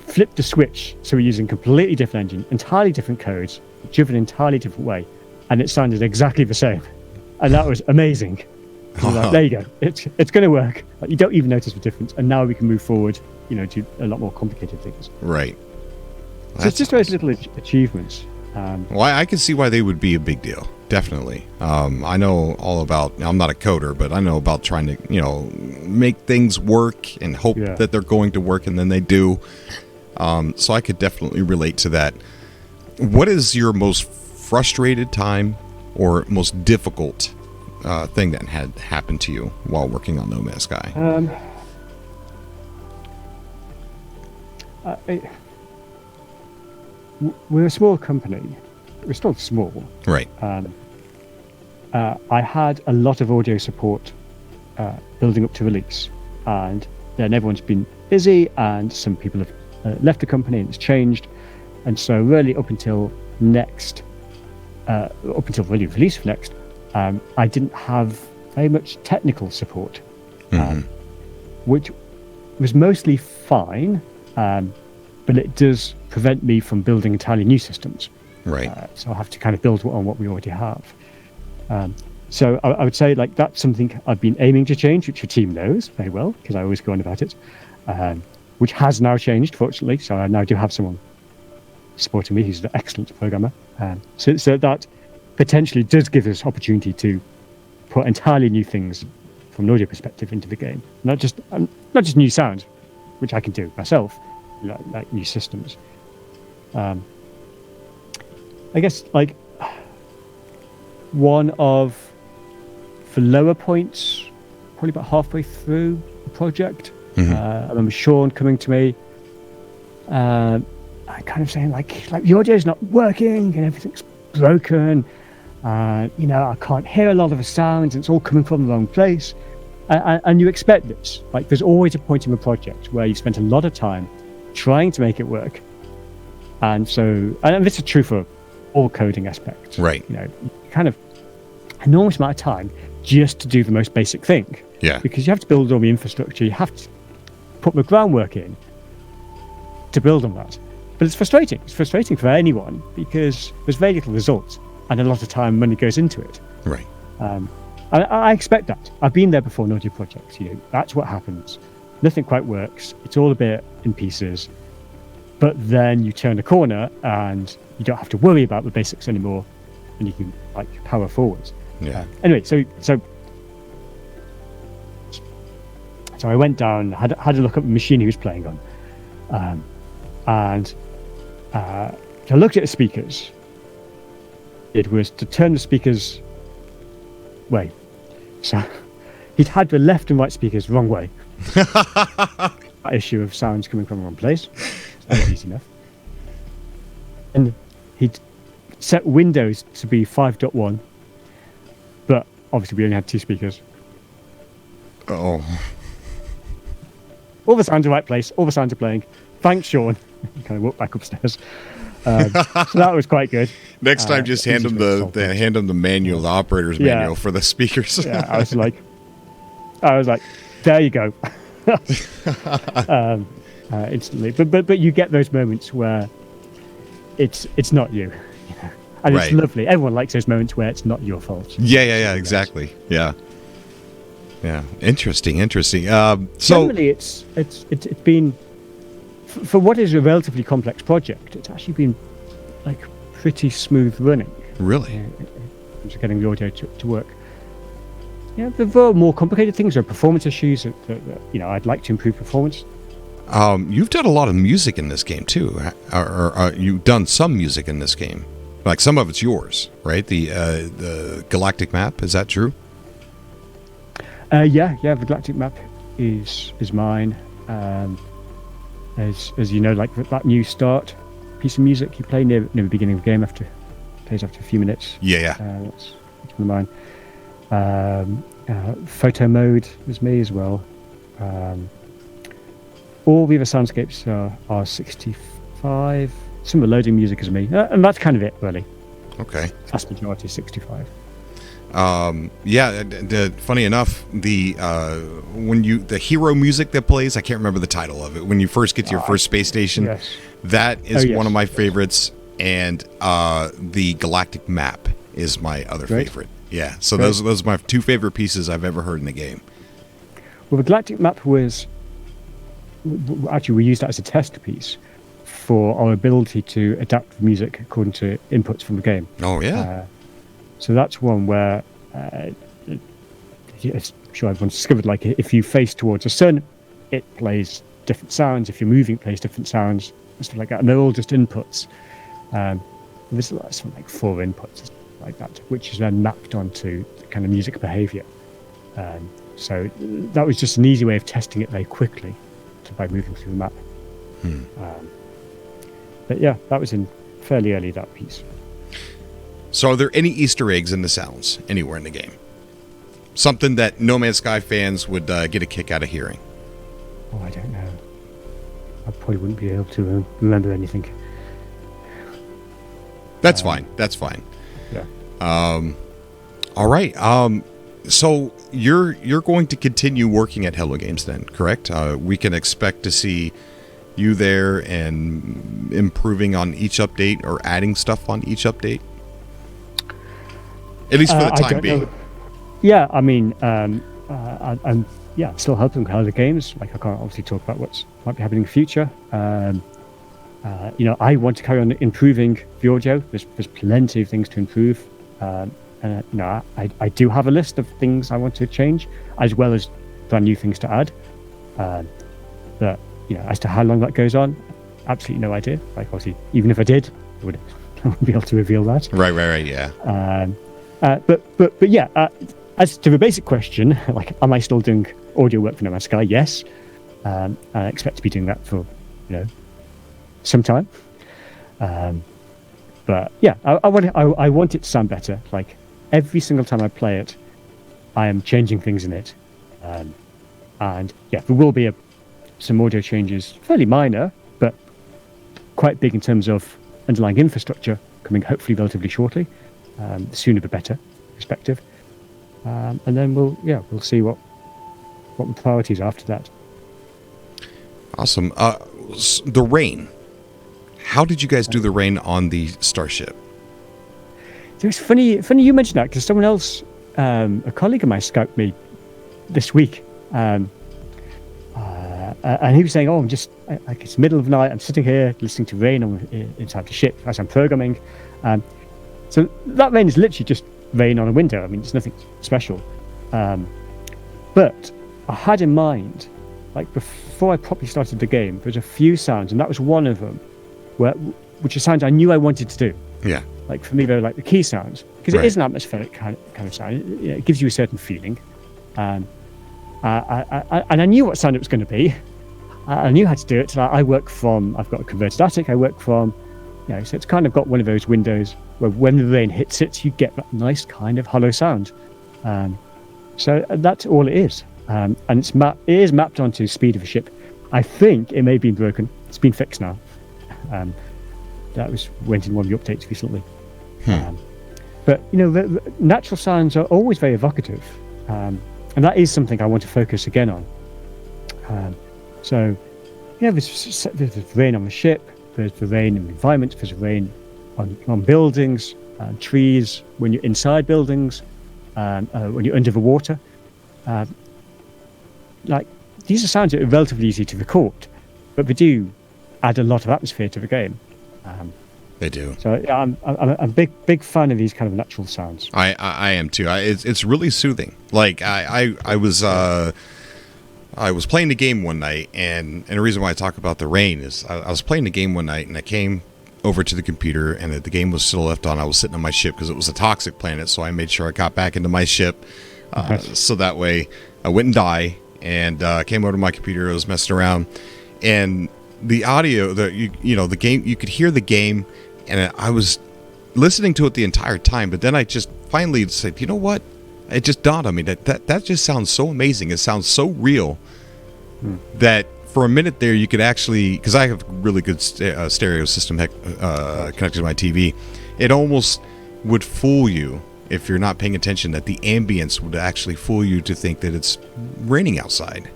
Speaker 2: flipped the switch, so we're using completely different engine, entirely different codes, driven an entirely different way, and it sounded exactly the same. And that was amazing. Like, there you go. It's going to work. Like, you don't even notice the difference. And now we can move forward, to a lot more complicated things.
Speaker 1: Right.
Speaker 2: So it's just those little achievements.
Speaker 1: Well, I can see why they would be a big deal. Definitely. I know all about, I'm not a coder, but I know about trying to, make things work and hope that they're going to work, and then they do. So I could definitely relate to that. What is your most frustrated time or most difficult thing that had happened to you while working on No Man's Sky?
Speaker 2: We're a small company. We're still small.
Speaker 1: Right.
Speaker 2: I had a lot of audio support building up to release, and then everyone's been busy, and some people have left the company, and it's changed. And so really up until really release of next, I didn't have very much technical support, which was mostly fine, but it does prevent me from building entirely new systems.
Speaker 1: Right.
Speaker 2: So I have to kind of build on what we already have. So I would say like that's something I've been aiming to change, which your team knows very well because I always go on about it, which has now changed, fortunately. So I now do have someone supporting me who's an excellent programmer. So that potentially does give us opportunity to put entirely new things from an audio perspective into the game, not just new sounds, which I can do myself, like new systems. I guess like one of the lower points, probably about halfway through the project, I remember Sean coming to me, kind of saying like the audio is not working and everything's broken. I can't hear a lot of the sounds and it's all coming from the wrong place. And you expect this. Like there's always a point in the project where you've spent a lot of time trying to make it work. And this is true for all coding aspects.
Speaker 1: Right.
Speaker 2: Kind of enormous amount of time just to do the most basic thing.
Speaker 1: Yeah.
Speaker 2: Because you have to build all the infrastructure, you have to put the groundwork in to build on that. But it's frustrating. It's frustrating for anyone because there's very little results and a lot of time and money goes into it.
Speaker 1: Right.
Speaker 2: I expect that. I've been there before in audio projects. That's what happens. Nothing quite works. It's all a bit in pieces. But then you turn a corner and you don't have to worry about the basics anymore, and you can power forwards.
Speaker 1: Yeah.
Speaker 2: Anyway, so I went down, had a look at the machine he was playing on, and I looked at the speakers. It was to turn the speakers way. So he'd had the left and right speakers the wrong way. That issue of sounds coming from the wrong place. That was easy enough. And he'd set Windows to be 5.1, but obviously we only had two speakers.
Speaker 1: Oh.
Speaker 2: All the sounds are right place, all the sounds are playing. Thanks, Sean. Kind of walked back upstairs. So that was quite good.
Speaker 1: Next time, just hand him the manual, the operator's manual for the speakers.
Speaker 2: Yeah, I was like, there you go. Instantly, but you get those moments where it's not you, and it's lovely. Everyone likes those moments where it's not your fault.
Speaker 1: Yeah, exactly. Yeah. Interesting. So
Speaker 2: generally, it's been for what is a relatively complex project. It's actually been pretty smooth running.
Speaker 1: Really,
Speaker 2: just getting the audio to work. Yeah, there were more complicated things. There are performance issues that I'd like to improve performance.
Speaker 1: You've done a lot of music in this game too, or you've done some music in this game. Like some of it's yours, right? The galactic map, is that true?
Speaker 2: Yeah, the galactic map is mine. As you know, like that new start piece of music you play near the beginning of the game plays after a few minutes.
Speaker 1: Yeah.
Speaker 2: That's one of mine. Photo mode was me as well. All the other soundscapes are 65. Some of the loading music is me, and that's kind of it, really.
Speaker 1: Okay.
Speaker 2: Vast majority is 65.
Speaker 1: Funny enough, the hero music that plays, I can't remember the title of it. When you first get to your first space station,
Speaker 2: yes.
Speaker 1: that is one of my favorites, and the galactic map is my other favorite. Yeah, so those are my two favorite pieces I've ever heard in the game.
Speaker 2: Well, the galactic map was actually we used that as a test piece for our ability to adapt the music according to inputs from the game.
Speaker 1: Oh yeah.
Speaker 2: So that's one where I'm sure everyone's discovered, like, if you face towards the sun, it plays different sounds. If you're moving, it plays different sounds, and stuff like that. And they're all just inputs. There's something like 4 inputs like that, which is then mapped onto the kind of music behavior. So that was just an easy way of testing it very quickly by moving through the map. But yeah, that was in fairly early, that piece.
Speaker 1: So are there any Easter eggs in the sounds anywhere in the game? Something that No Man's Sky fans would get a kick out of hearing?
Speaker 2: Oh, I don't know. I probably wouldn't be able to remember anything.
Speaker 1: That's fine. That's fine.
Speaker 2: Yeah.
Speaker 1: All right. So you're going to continue working at Hello Games then, correct? We can expect to see you there and improving on each update or adding stuff on each update? At least for the time being.
Speaker 2: Know. Yeah, I mean, I'm still helping Hello Games. Like, I can't obviously talk about what might be happening in the future. I want to carry on improving the audio. There's plenty of things to improve. I do have a list of things I want to change, as well as brand new things to add. But as to how long that goes on, absolutely no idea. Like, obviously, even if I did, I wouldn't be able to reveal that.
Speaker 1: Right, yeah.
Speaker 2: But yeah, as to the basic question, like, am I still doing audio work for No Man's Sky? Yes. I expect to be doing that for, some time. But yeah, I want it to sound better. Like, every single time I play it, I am changing things in it. And yeah, there will be some audio changes, fairly minor, but quite big in terms of underlying infrastructure, coming hopefully relatively shortly. The sooner the better, perspective. And then we'll see what the priorities are after that.
Speaker 1: Awesome. The rain. How did you guys do the rain on the Starship?
Speaker 2: It was funny you mentioned that, because someone else, a colleague of mine, Skyped me this week, and he was saying, "Oh, I'm just like, it's the middle of the night. I'm sitting here listening to rain inside the ship as I'm programming." So that rain is literally just rain on a window. I mean, it's nothing special. But I had in mind, like, before I properly started the game, there's a few sounds, and that was one of them, which are sounds I knew I wanted to do.
Speaker 1: Yeah.
Speaker 2: Like, for me, they're like the key sounds, because it is an atmospheric kind of sound. It gives you a certain feeling. And I knew what sound it was going to be. I knew how to do it. I've got a converted attic. I work from, so it's kind of got one of those windows where when the rain hits it, you get that nice kind of hollow sound. So that's all it is. And it is mapped onto the speed of a ship. I think it may have been broken. It's been fixed now. That went in one of the updates recently. But the natural sounds are always very evocative, and that is something I want to focus again on. So there's rain on the ship, there's the rain in the environment, there's rain on buildings, trees, when you're inside buildings, when you're under the water. Like, these are sounds that are relatively easy to record, but they do add a lot of atmosphere to the game.
Speaker 1: They do.
Speaker 2: So I'm a big fan of these kind of natural sounds.
Speaker 1: I am too. It's really soothing. Like, I was playing the game one night, and the reason why I talk about the rain is I was playing the game one night, and I came over to the computer, and the game was still left on. I was sitting on my ship because it was a toxic planet, so I made sure I got back into my ship, so that way I wouldn't die. And came over to my computer. I was messing around, and the audio, the game, you could hear the game, and I was listening to it the entire time. But then I just finally said, you know what? It just dawned on me that just sounds so amazing. It sounds so real that for a minute there, you could actually, because I have a really good stereo system connected to my TV, it almost would fool you if you're not paying attention, that the ambience would actually fool you to think that it's raining outside.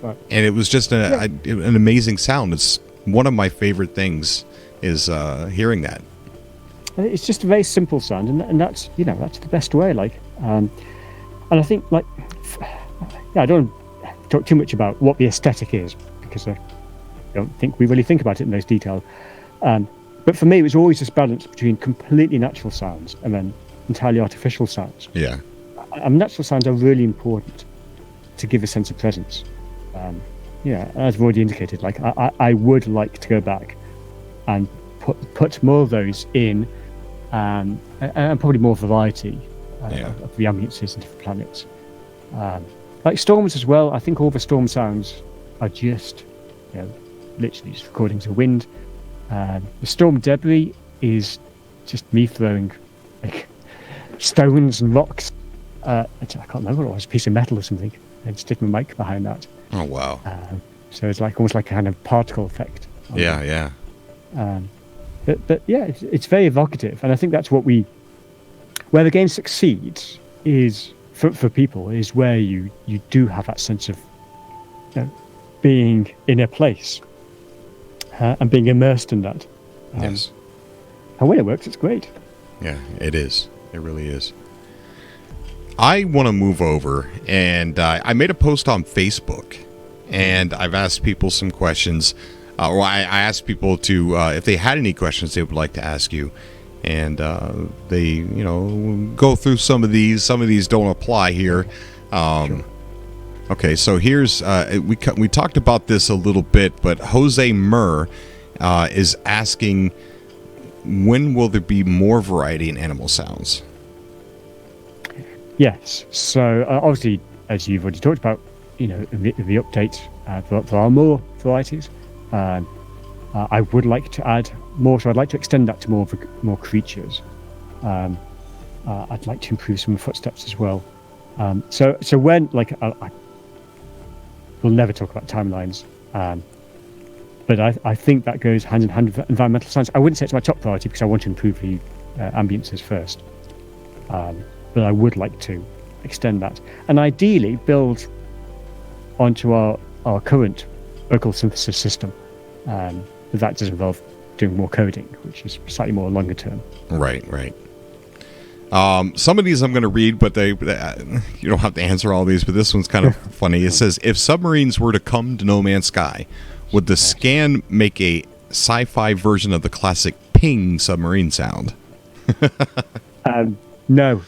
Speaker 1: Right. And it was just an amazing sound. It's one of my favorite things is hearing that.
Speaker 2: It's just a very simple sound, and that's that's the best way. And I think I don't want to talk too much about what the aesthetic is, because I don't think we really think about it in those details. But for me, it was always this balance between completely natural sounds and then entirely artificial sounds.
Speaker 1: Yeah.
Speaker 2: Natural sounds are really important to give a sense of presence. As I've already indicated, I would like to go back and put more of those in, and probably more variety of the ambiences and different planets. Like storms as well. I think all the storm sounds are just, literally just recordings of wind. The storm debris is just me throwing stones and rocks. I can't remember what it was, a piece of metal or something, and stick my mic behind that.
Speaker 1: Oh wow!
Speaker 2: So it's almost like a kind of particle effect.
Speaker 1: Yeah.
Speaker 2: But it's very evocative, and I think that's where the game succeeds is for people is where you do have that sense of being in a place and being immersed in that.
Speaker 1: Yes.
Speaker 2: And when it works, it's great.
Speaker 1: Yeah, it is. It really is. I want to move over, and I made a post on Facebook, and I've asked people some questions. I asked people to, if they had any questions they would like to ask you, and they, go through some of these. Some of these don't apply here. Sure. Okay, so here's we talked about this a little bit, but Jose Murr is asking, when will there be more variety in animal sounds?
Speaker 2: Yes. So obviously, as you've already talked about, the update, there are more varieties. I would like to add more, so I'd like to extend that to more creatures. I'd like to improve some footsteps as well. So when we'll never talk about timelines, but I think that goes hand in hand with environmental science. I wouldn't say it's my top priority because I want to improve the ambiences first, but I would like to extend that and ideally build onto our current vocal synthesis system. But that does involve doing more coding, which is slightly more longer term.
Speaker 1: Right. Some of these I'm going to read, but you don't have to answer all these, but this one's kind of funny. It says, if submarines were to come to No Man's Sky, would the scan make a sci-fi version of the classic ping submarine sound?
Speaker 2: No.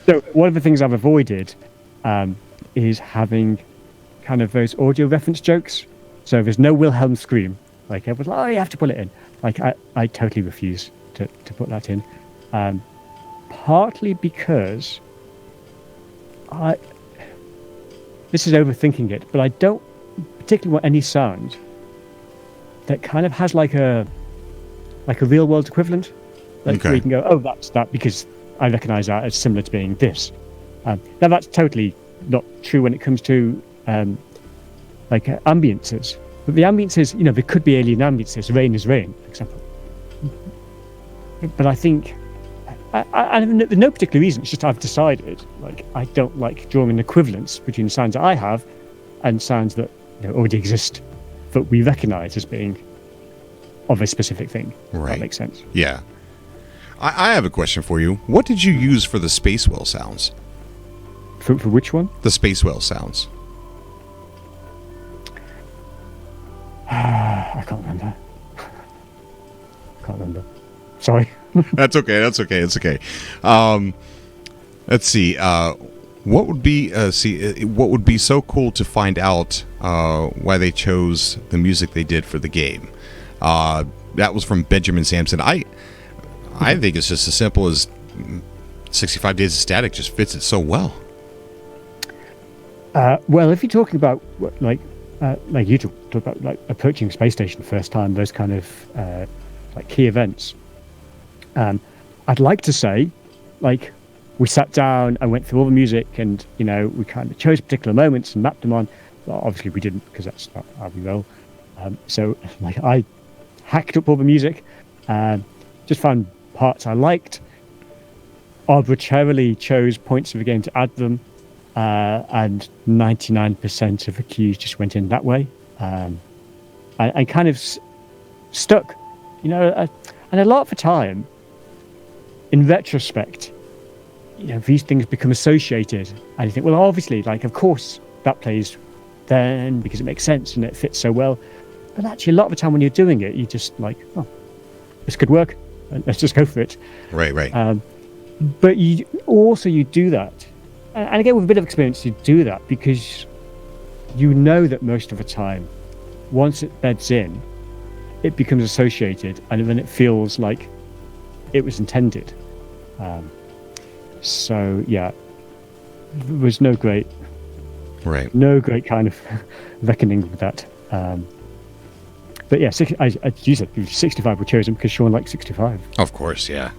Speaker 2: So one of the things I've avoided is having kind of those audio reference jokes. So there's no Wilhelm scream. Like everyone's like, oh, you have to put it in. Like I totally refuse to put that in. Partly because this is overthinking it, but I don't particularly want any sound that kind of has like a real world equivalent. Where you can go, oh, that's that, because I recognise that as similar to being this. Now that's totally not true when it comes to ambiences. But the ambiences, there could be alien ambiences. Rain is rain, for example. But I think, I no particular reason. It's just I've decided, I don't like drawing an equivalence between the sounds that I have and sounds that already exist, that we recognise as being of a specific thing.
Speaker 1: Right.
Speaker 2: That makes sense.
Speaker 1: Yeah. I have a question for you. What did you use for the space whale sounds?
Speaker 2: For which one?
Speaker 1: The space whale sounds.
Speaker 2: I can't remember. Sorry.
Speaker 1: That's okay. It's okay. Let's see. What would be so cool to find out why they chose the music they did for the game? That was from Benjamin Sampson. I think it's just as simple as 65 Days of Static just fits it so well.
Speaker 2: Well, if you're talking about like you talk about like approaching space station first time, those kind of like key events, I'd like to say, like, we sat down and went through all the music, and we kind of chose particular moments and mapped them on. Well, obviously we didn't, because that's not how we roll. So like I hacked up all the music, just found parts I liked, arbitrarily chose points of the game to add them, and 99% of the cues just went in that way, and kind of stuck, and a lot of the time, in retrospect, these things become associated, and you think, well, obviously, like, of course, that plays then because it makes sense and it fits so well. But actually, a lot of the time when you're doing it, you just like, oh, this could work, and let's just go for it.
Speaker 1: Right.
Speaker 2: But you do that, and again, with a bit of experience, you do that because you know that most of the time, once it beds in, it becomes associated, and then it feels like it was intended. So yeah, there was no great kind of reckoning with that. But yeah, as you said, 65 were chosen because Sean liked 65.
Speaker 1: Of course, yeah.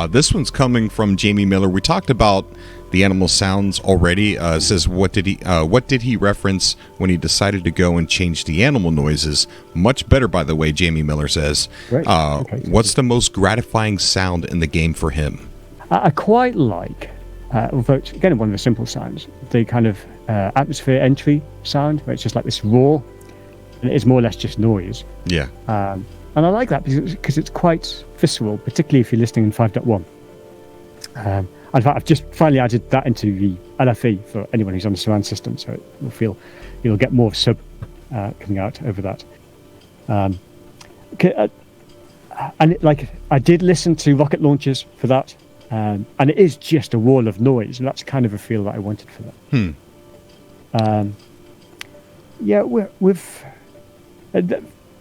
Speaker 1: This one's coming from Jamie Miller. We talked about the animal sounds already. Says what did he reference when he decided to go and change the animal noises? Much better, by the way. Jamie Miller says.
Speaker 2: Right. Okay.
Speaker 1: What's the most gratifying sound in the game for him?
Speaker 2: I quite like, although it's, again, one of the simple sounds, the kind of atmosphere entry sound, where it's just like this roar, and it is more or less just noise.
Speaker 1: Yeah.
Speaker 2: And I like that because it's quite visceral, particularly if you're listening in 5.1. In fact, I've just finally added that into the LFE for anyone who's on the surround system, so it will feel you'll get more sub coming out over that. And I did listen to rocket launchers for that, and it is just a wall of noise, and that's kind of a feel that I wanted for that. Yeah, we've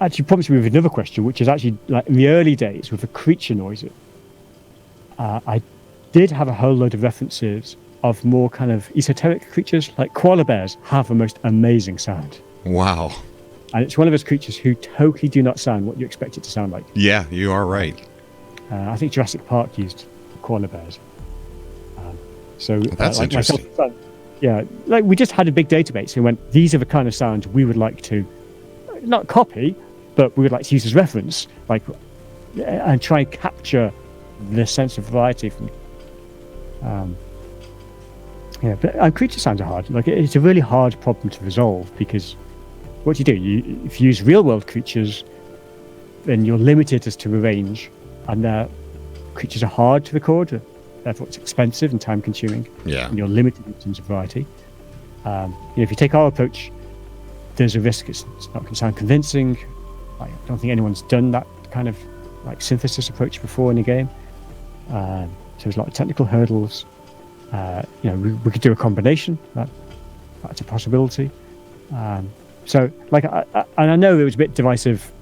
Speaker 2: actually prompted me with another question, which is actually like in the early days with the creature noises. I did have a whole load of references of more kind of esoteric creatures, like koala bears have the most amazing sound.
Speaker 1: Wow.
Speaker 2: And it's one of those creatures who totally do not sound what you expect it to sound like.
Speaker 1: Yeah, you are right.
Speaker 2: I think Jurassic Park used koala bears.
Speaker 1: That's interesting.
Speaker 2: Like we just had a big database and went, these are the kind of sounds we would like to, not copy, but we would like to use as reference, and try and capture the sense of variety from. But creature sounds are hard. Like it's a really hard problem to resolve because what do? If you use real world creatures, then you're limited as to the range, and creatures are hard to record. Therefore, it's expensive and time consuming.
Speaker 1: Yeah.
Speaker 2: And you're limited in terms of variety. If you take our approach, there's a risk it's not going to sound convincing. I don't think anyone's done that kind of like synthesis approach before in a game. So there's a lot of technical hurdles. We could do a combination. That's a possibility. So I know it was a bit divisive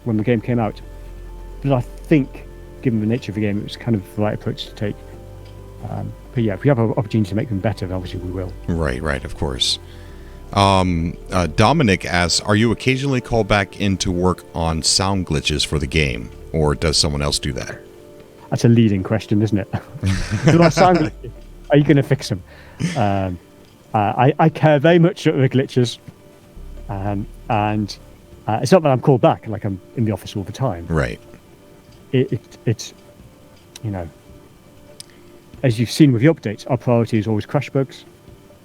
Speaker 2: when the game came out, but I think, given the nature of the game, it was kind of the right approach to take. But yeah, if we have an opportunity to make them better, obviously we will.
Speaker 1: Right, of course. Dominic asks, are you occasionally called back into work on sound glitches for the game, or does someone else do that?
Speaker 2: That's a leading question, isn't it? Sound glitches, are you going to fix them? I care very much about the glitches, and it's not that I'm called back, like I'm in the office all the time.
Speaker 1: Right.
Speaker 2: It's as you've seen with the updates, our priority is always crash bugs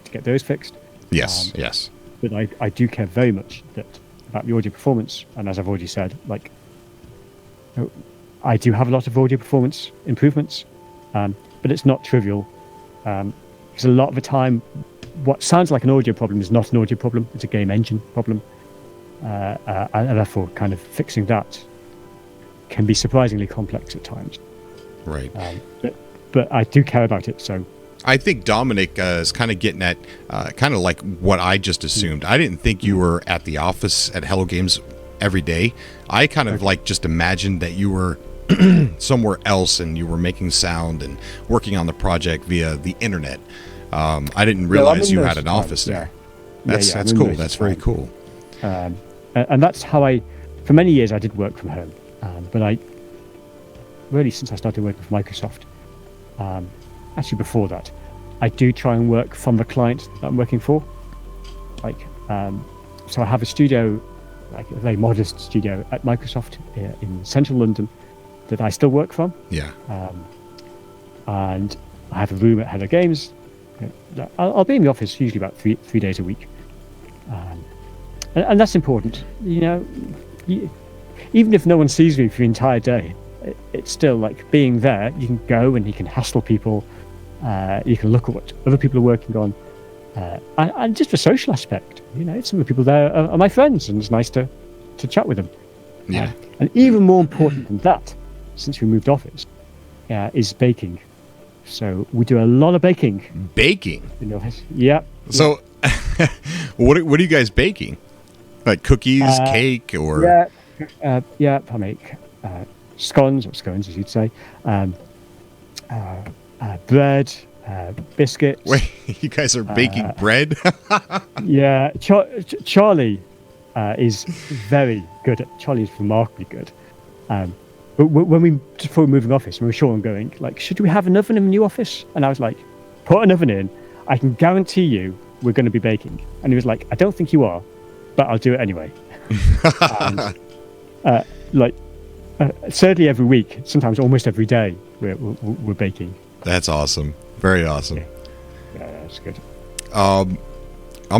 Speaker 2: to get those fixed.
Speaker 1: Yes.
Speaker 2: But I do care very much about the audio performance, and as I've already said, I do have a lot of audio performance improvements, but it's not trivial, because a lot of the time, what sounds like an audio problem is not an audio problem; it's a game engine problem, and therefore, kind of fixing that can be surprisingly complex at times.
Speaker 1: Right.
Speaker 2: But I do care about it, so.
Speaker 1: I think Dominic is kind of getting at kind of like what I just assumed. I didn't think you were at the office at Hello Games every day. I kind of like just imagined that you were somewhere else and you were making sound and working on the project via the internet. I didn't realize you had an office there. That's cool. That's very cool.
Speaker 2: And that's how for many years I did work from home. But since I started working for Microsoft, actually before that, I do try and work from the client that I'm working for. So I have a studio, like a very modest studio at Microsoft in central London that I still work from.
Speaker 1: Yeah.
Speaker 2: And I have a room at Hello Games. I'll be in the office usually about three days a week. And that's important. Even if no one sees me for the entire day, it's still like being there. You can go and you can hassle people. You can look at what other people are working on. And just the social aspect. Some of the people there are my friends, and it's nice to chat with them.
Speaker 1: Yeah.
Speaker 2: And even more important than that, since we moved office, is baking. So we do a lot of baking.
Speaker 1: Baking?
Speaker 2: In the office. Yeah.
Speaker 1: So what are you guys baking? Like cookies, cake, or?
Speaker 2: Yeah, I make scones, or scones as you'd say, bread, biscuits.
Speaker 1: Wait, you guys are baking bread?
Speaker 2: Yeah, Charlie is very good. Charlie is remarkably good. But before moving office, we were sure on going, like, should we have an oven in the new office? And I was like, put an oven in. I can guarantee you we're going to be baking. And he was like, I don't think you are, but I'll do it anyway. And, certainly every week, sometimes almost every day, we're baking.
Speaker 1: That's awesome. Very awesome.
Speaker 2: Yeah, that's good.
Speaker 1: I'm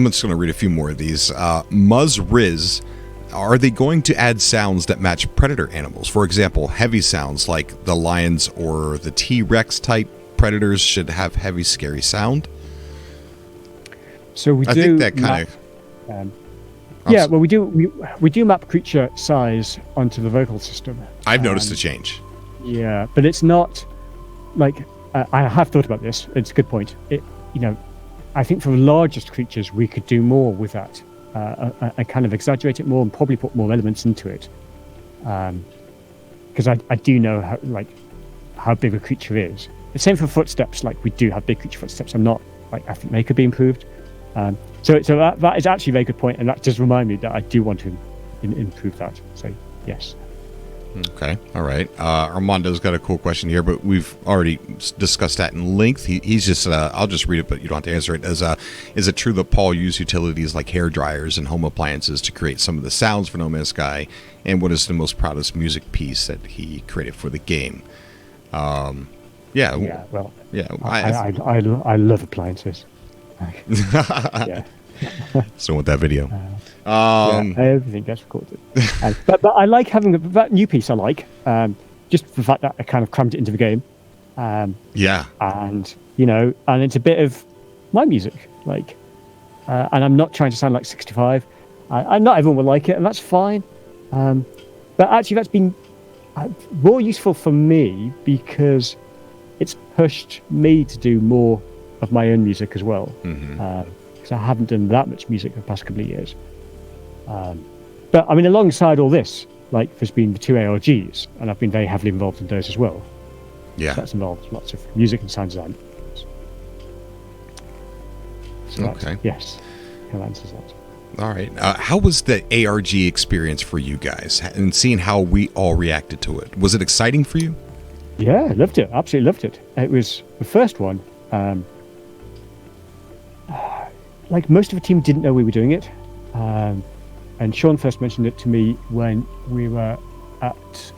Speaker 1: just going to read a few more of these. Muzz Riz, are they going to add sounds that match predator animals? For example, heavy sounds like the lions or the T-Rex type predators should have heavy, scary sound?
Speaker 2: So I think that kind of... we do map creature size onto the vocal system.
Speaker 1: I've noticed a change.
Speaker 2: Yeah, but it's not like... I have thought about this. It's a good point. I think for the largest creatures, we could do more with that. I kind of exaggerate it more and probably put more elements into it. Because I do know how big a creature is. The same for footsteps. Like, we do have big creature footsteps. I think they could be improved. So that is actually a very good point, and that does remind me that I do want to improve that. So yes.
Speaker 1: Okay, all right. Armando's got a cool question here, but we've already discussed that in length. He's just, I'll just read it, but you don't have to answer it. Is it true that Paul used utilities like hair dryers and home appliances to create some of the sounds for No Man's Sky? And what is the most proudest music piece that he created for the game? I
Speaker 2: love appliances. Yeah.
Speaker 1: So with that video.
Speaker 2: Everything gets recorded. But I like having that new piece. I like just the fact that I kind of crammed it into the game. And it's a bit of my music, and I'm not trying to sound like 65. And not everyone will like it, and that's fine. But actually, that's been more useful for me because it's pushed me to do more of my own music as well. Because I haven't done that much music the past couple of years. But I mean, alongside all this, there's been the 2 ARGs, and I've been very heavily involved in those as well.
Speaker 1: Yeah.
Speaker 2: So that's involved lots of music and sound design. So
Speaker 1: okay.
Speaker 2: Yes, that answers that.
Speaker 1: All right. How was the ARG experience for you guys, and seeing how we all reacted to it? Was it exciting for you?
Speaker 2: Yeah, I loved it. Absolutely loved it. It was the first one. Most of the team didn't know we were doing it. And Sean first mentioned it to me when we were at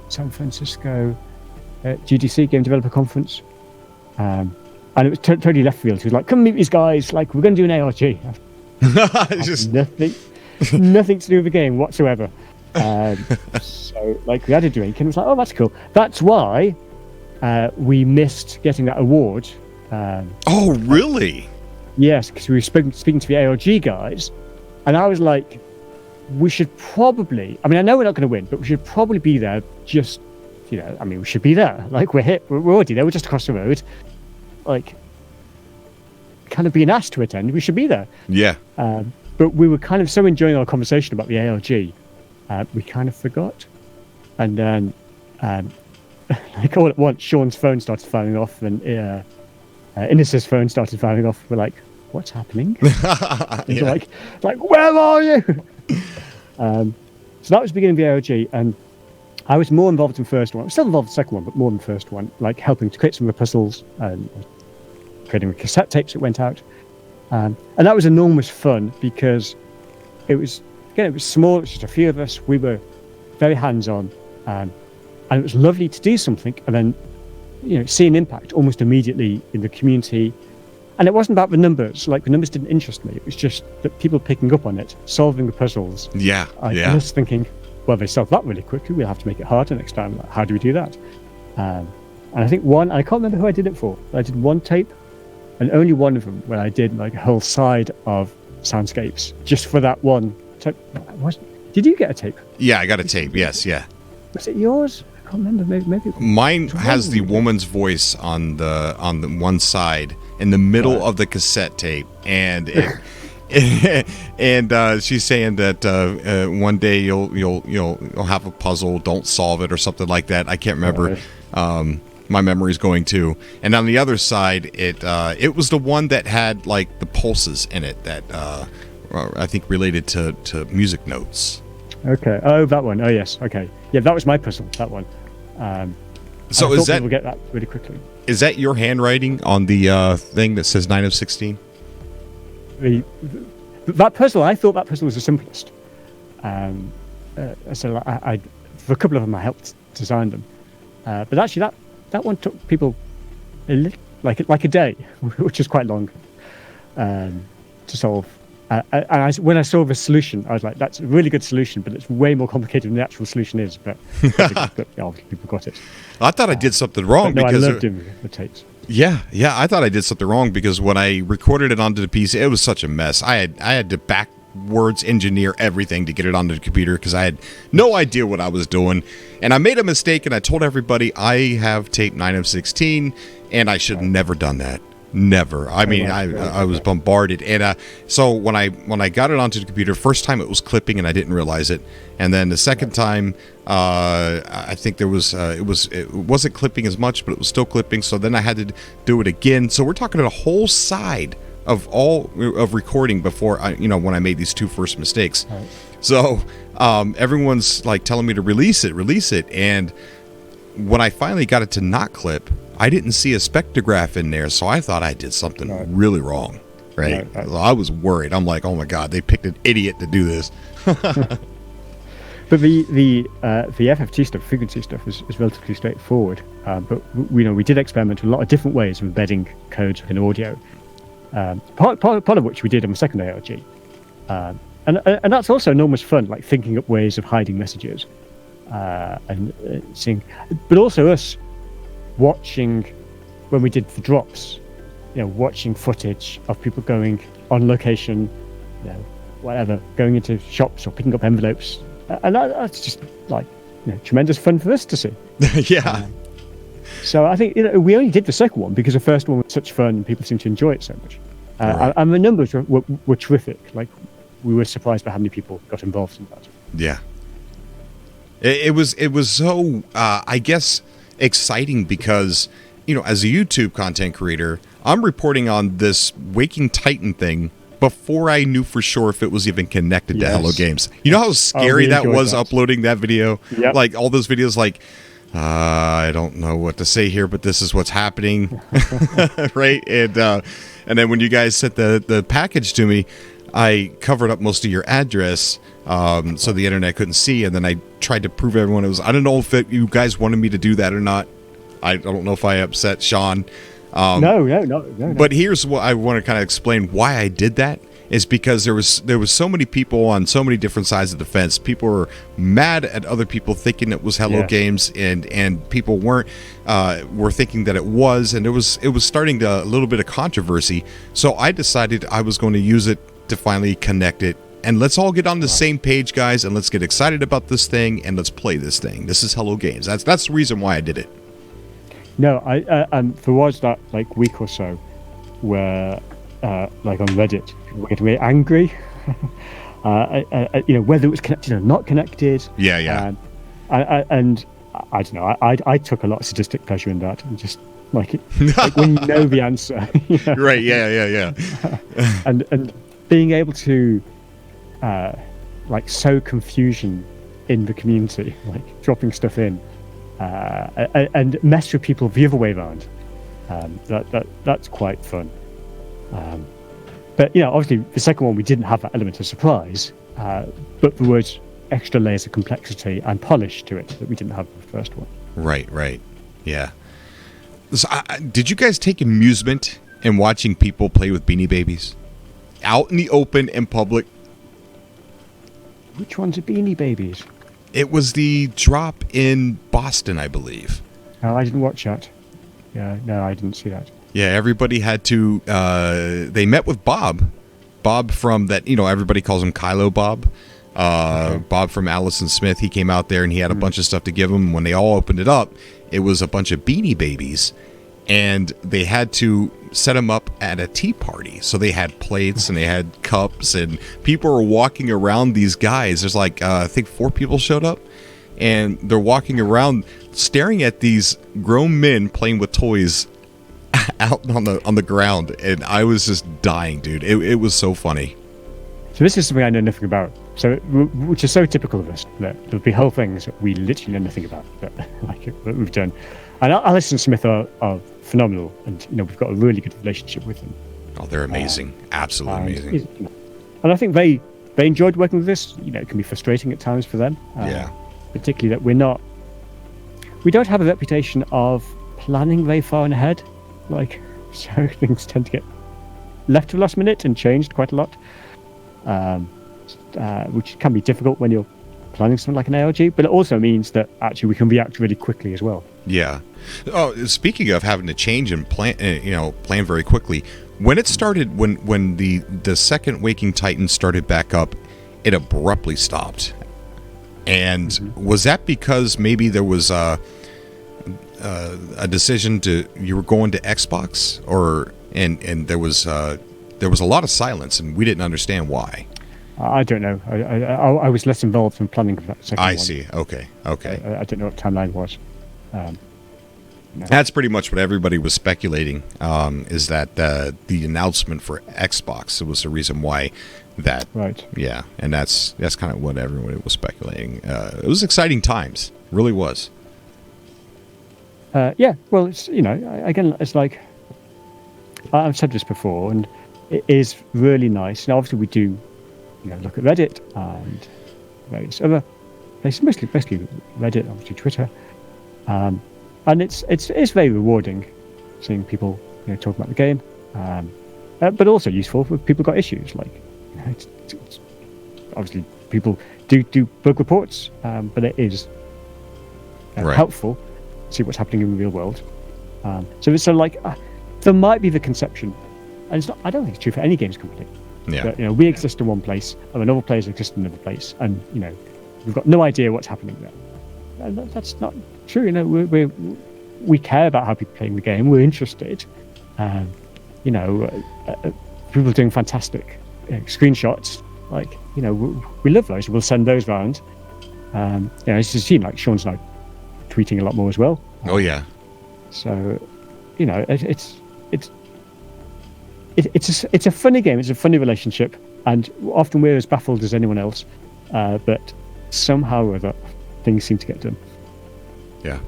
Speaker 2: San Francisco GDC, Game Developer Conference. And it was totally left field. He was like, come meet these guys. We're going to do an ARG.
Speaker 1: Just
Speaker 2: nothing to do with the game whatsoever. So we had a drink and it was like, oh, that's cool. That's why we missed getting that award.
Speaker 1: Oh, really?
Speaker 2: Yes, because we were speaking to the ARG guys, and I was like, we should probably, I know we're not going to win, but we should probably be there just, we should be there. We're already there, we're just across the road. Kind of being asked to attend, we should be there.
Speaker 1: Yeah.
Speaker 2: but we were kind of so enjoying our conversation about the ARG, we kind of forgot. And then, like all at once, Sean's phone started firing off, and Ines' phone started firing off. We're like, "What's happening?"
Speaker 1: Yeah.
Speaker 2: like, where are you? So that was the beginning of the ARG, and I was more involved in the first one. I was still involved in the second one, but more than the first one, like helping to create some of the puzzles and creating the cassette tapes that went out. And that was enormous fun because it was small. It was just a few of us. We were very hands-on, and it was lovely to do something and then, see an impact almost immediately in the community. And it wasn't about the numbers. Like, the numbers didn't interest me. It was just that people picking up on it, solving the puzzles.
Speaker 1: Yeah.
Speaker 2: I was thinking, well, they solved that really quickly. We'll have to make it harder next time. Like, how do we do that? And I think I can't remember who I did it for. I did one tape, and only one of them where I did like a whole side of soundscapes just for that one tape. Did you get a tape?
Speaker 1: Yeah, I got a tape. Yes, yeah.
Speaker 2: Was it yours? I can't remember. Maybe
Speaker 1: mine has the woman's voice on the one side in the middle of the cassette tape, and and she's saying that one day you'll have a puzzle, don't solve it or something like that. I can't remember. My memory's going too. And on the other side, it was the one that had like the pulses in it that I think related to music notes.
Speaker 2: Okay. Oh, that one. Oh, yes. Okay. Yeah, that was my puzzle. That one.
Speaker 1: So is that?
Speaker 2: We'll get that really quickly.
Speaker 1: Is that your handwriting on the thing that says 9 of 16?
Speaker 2: That puzzle, I thought that puzzle was the simplest. So I for a couple of them, I helped design them. But actually, that one took people like a day, which is quite long to solve. And when I saw the solution, I was like, "That's a really good solution, but it's way more complicated than the actual solution is." But people got it.
Speaker 1: I thought I did something wrong
Speaker 2: because
Speaker 1: I
Speaker 2: loved doing the tapes.
Speaker 1: Yeah, I thought I did something wrong because when I recorded it onto the PC, it was such a mess. I had to backwards engineer everything to get it onto the computer because I had no idea what I was doing, and I made a mistake. And I told everybody I have tape 9 of 16, and I should have never done that. Never. I mean, I was bombarded, and so when I got it onto the computer, first time it was clipping, and I didn't realize it, and then the second time, I think it wasn't clipping as much, but it was still clipping. So then I had to do it again. So we're talking a whole side of recording before when I made these two first mistakes. Right. So everyone's like telling me to release it, and when I finally got it to not clip, I didn't see a spectrograph in there, so I thought I did something really wrong, right? So I was worried. I'm like, oh my god, they picked an idiot to do this.
Speaker 2: But the FFT stuff, frequency stuff, is relatively straightforward. But we did experiment with a lot of different ways of embedding code in audio. Part of which we did on the second ARG, and that's also enormous fun, like thinking up ways of hiding messages and seeing, but also us watching when we did the drops, watching footage of people going on location, whatever, going into shops or picking up envelopes, and that's just like tremendous fun for us to see.
Speaker 1: Yeah.
Speaker 2: So I think we only did the second one because the first one was such fun and people seemed to enjoy it so much, and the numbers were terrific. Like, we were surprised by how many people got involved in that.
Speaker 1: Yeah. It was so I guess exciting because as a YouTube content creator, I'm reporting on this Waking Titan thing before I knew for sure if it was even connected to Hello Games. You know how scary that was uploading that video? Yep. Like all those videos, like I don't know what to say here, but this is what's happening. Right? And then when you guys sent the package to me, I covered up most of your address so the internet couldn't see, and then I tried to prove everyone it was. I don't know if you guys wanted me to do that or not. I don't know if I upset Sean. No. But here's what I want to kind of explain why I did that. Is because there was so many people on so many different sides of the fence. People were mad at other people thinking it was Hello Games, and people were thinking that it was, and it was starting to a little bit of controversy. So I decided I was going to use it to finally connect it, and let's all get on the same page, guys, and let's get excited about this thing, and let's play this thing. This is Hello Games. That's the reason why I did it.
Speaker 2: No, there was that like week or so where like on Reddit, people were getting really angry whether it was connected or not connected.
Speaker 1: Yeah.
Speaker 2: And I don't know. I took a lot of sadistic pleasure in that, and just like when you know the answer.
Speaker 1: Right. Yeah.
Speaker 2: and being able to sow confusion in the community, like dropping stuff in, and mess with people the other way around. That's quite fun. But obviously the second one we didn't have that element of surprise, but there was extra layers of complexity and polish to it that we didn't have in the first one.
Speaker 1: Right. Yeah. So, did you guys take amusement in watching people play with Beanie Babies out in the open in public?
Speaker 2: Which ones are Beanie Babies?
Speaker 1: It was the drop in Boston, I believe.
Speaker 2: Oh, I didn't watch that. Yeah, no, I didn't see that.
Speaker 1: Yeah, everybody had to. They met with Bob from that. Everybody calls him Kylo Bob. Okay. Bob from Allison Smith. He came out there and he had a bunch of stuff to give them. When they all opened it up, it was a bunch of Beanie Babies, and they had to set them up at a tea party. So they had plates and they had cups, and people were walking around these guys. There's I think 4 people showed up, and they're walking around staring at these grown men playing with toys out on the ground, and I was just dying, dude. It was so funny.
Speaker 2: So this is something I know nothing about. So, which is so typical of us, that there'll be whole things that we literally know nothing about that we've done. And Alison Smith are phenomenal, and we've got a really good relationship with them.
Speaker 1: Oh, they're amazing, absolutely amazing.
Speaker 2: And I think they enjoyed working with this. It can be frustrating at times for them. Particularly that we don't have a reputation of planning very far ahead. So things tend to get left to the last minute and changed quite a lot. Which can be difficult when you're planning something like an ARG, but it also means that actually we can react really quickly as well.
Speaker 1: Yeah. Oh, speaking of having to change and plan very quickly, when it started, when the second Waking Titan started back up, it abruptly stopped. And was that because maybe there was a decision you were going to Xbox, and there was a lot of silence, and we didn't understand why?
Speaker 2: I don't know. I was less involved in planning that second one.
Speaker 1: I see. Okay.
Speaker 2: I don't know what timeline was. No.
Speaker 1: That's pretty much what everybody was speculating. Is that the announcement for Xbox was the reason why that? Right. Yeah, and that's kind of what everyone was speculating. It was exciting times. Really was.
Speaker 2: Yeah. Well, it's again, it's like I've said this before, and it is really nice. Now, obviously, we do. Look at Reddit and various other places, mostly Reddit, obviously Twitter, and it's very rewarding seeing people talk about the game, but also useful for people who've got issues. It's obviously people do bug reports, but it is helpful to see what's happening in the real world. So it's sort of there might be the conception, and it's not. I don't think it's true for any games company.
Speaker 1: Yeah.
Speaker 2: But, we exist in one place, and then other players exist in another place, and we've got no idea what's happening there. And that's not true. We care about how people are playing the game. We're interested. People are doing fantastic screenshots. We love those. We'll send those around. It's just seen Sean's now tweeting a lot more as well.
Speaker 1: Oh yeah.
Speaker 2: So, it's a funny game. It's a funny relationship, and often we're as baffled as anyone else. But somehow or other, things seem to get done.
Speaker 1: Yeah,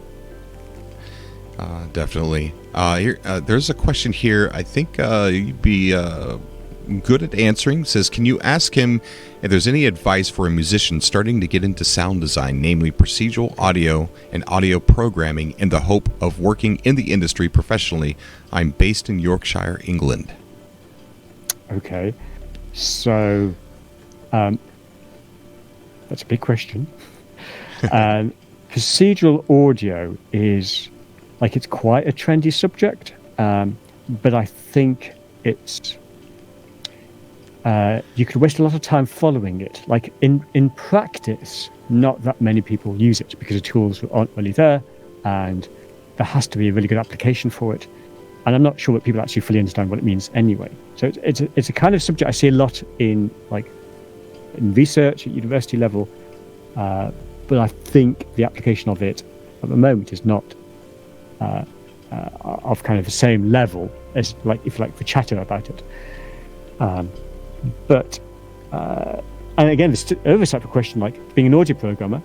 Speaker 1: definitely. There's a question here. I think you'd be good at answering. It says, can you ask him if there's any advice for a musician starting to get into sound design, namely procedural audio and audio programming, in the hope of working in the industry professionally? I'm based in Yorkshire, England.
Speaker 2: Okay, so that's a big question. Procedural audio is it's quite a trendy subject, but I think it's you could waste a lot of time following it. In practice, not that many people use it because the tools aren't really there, and there has to be a really good application for it. And I'm not sure that people actually fully understand what it means anyway. So it's a kind of subject I see a lot in in research at university level, but I think the application of it at the moment is not of kind of the same level as, like, if you like, the chatter about it. But and again, this other type of question, like being an audio programmer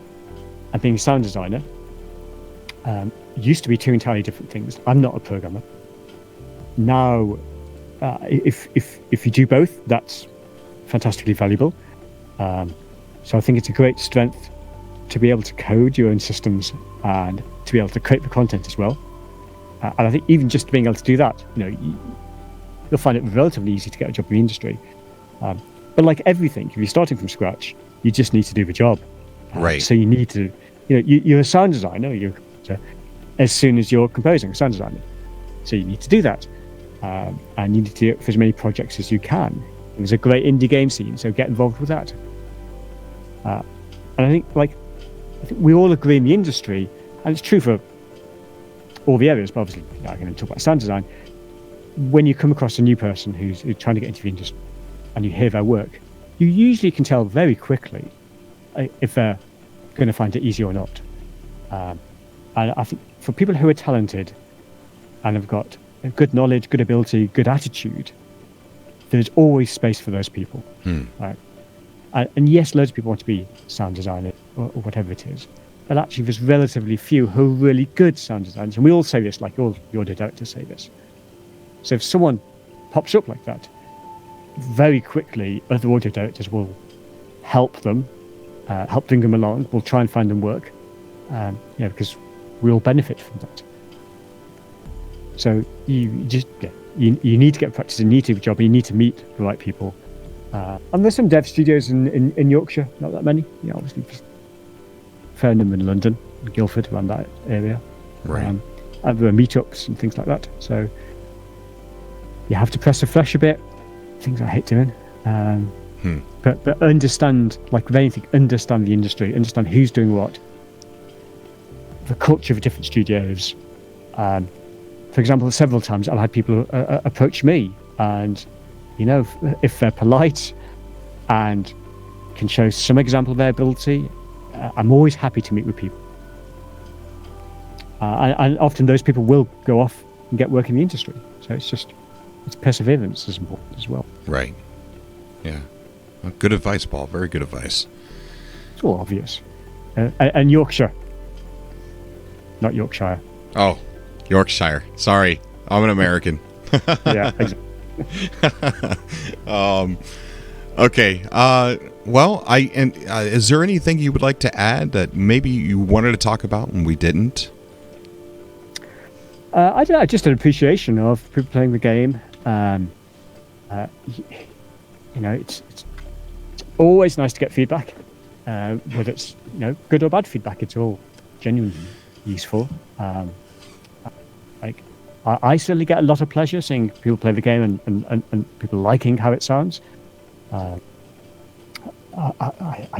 Speaker 2: and being a sound designer, used to be two entirely different things. I'm not a programmer. Now, if you do both, that's fantastically valuable. So I think it's a great strength to be able to code your own systems and to be able to create the content as well. And I think even just being able to do that, you'll find it relatively easy to get a job in the industry. But like everything, if you're starting from scratch, you just need to do the job.
Speaker 1: Right.
Speaker 2: So you need to, you're a sound designer, as soon as you're composing, a sound designer. So you need to do that. And you need to do it for as many projects as you can. And there's a great indie game scene, so get involved with that. And I think we all agree in the industry, and it's true for all the areas, but obviously I'm going to talk about sound design. When you come across a new person who's trying to get into the industry and you hear their work, you usually can tell very quickly if they're going to find it easy or not. And I think for people who are talented and have got good knowledge, good ability, good attitude, there's always space for those people. Right? And yes, loads of people want to be sound designers or whatever it is, but actually there's relatively few who are really good sound designers. And we all say this, like all the audio directors say this. So if someone pops up like that, very quickly other audio directors will help them, help bring them along. We'll try and find them work, because we all benefit from that. So you need to get practice, you need to do a job, and you need to meet the right people. And there's some dev studios in Yorkshire, not that many. Obviously, fair number in London, Guildford, around that area.
Speaker 1: Right.
Speaker 2: And there are meetups and things like that. So you have to press refresh a bit. Things I hate doing. But understand, like with anything, understand the industry, understand who's doing what, the culture of different studios. For example, several times I've had people approach me, and if they're polite and can show some example of their ability, I'm always happy to meet with people. And often those people will go off and get work in the industry. So it's perseverance is important as well.
Speaker 1: Right. Yeah. Well, good advice, Paul. Very good advice.
Speaker 2: It's all obvious. And Yorkshire, not Yorkshire.
Speaker 1: Oh, Yorkshire. Sorry, I'm an American.
Speaker 2: Yeah, exactly.
Speaker 1: Okay. Well, is there anything you would like to add that maybe you wanted to talk about and we didn't?
Speaker 2: I don't know, just an appreciation of people playing the game. It's always nice to get feedback, whether it's good or bad feedback. It's all genuinely useful. I certainly get a lot of pleasure seeing people play the game and people liking how it sounds. I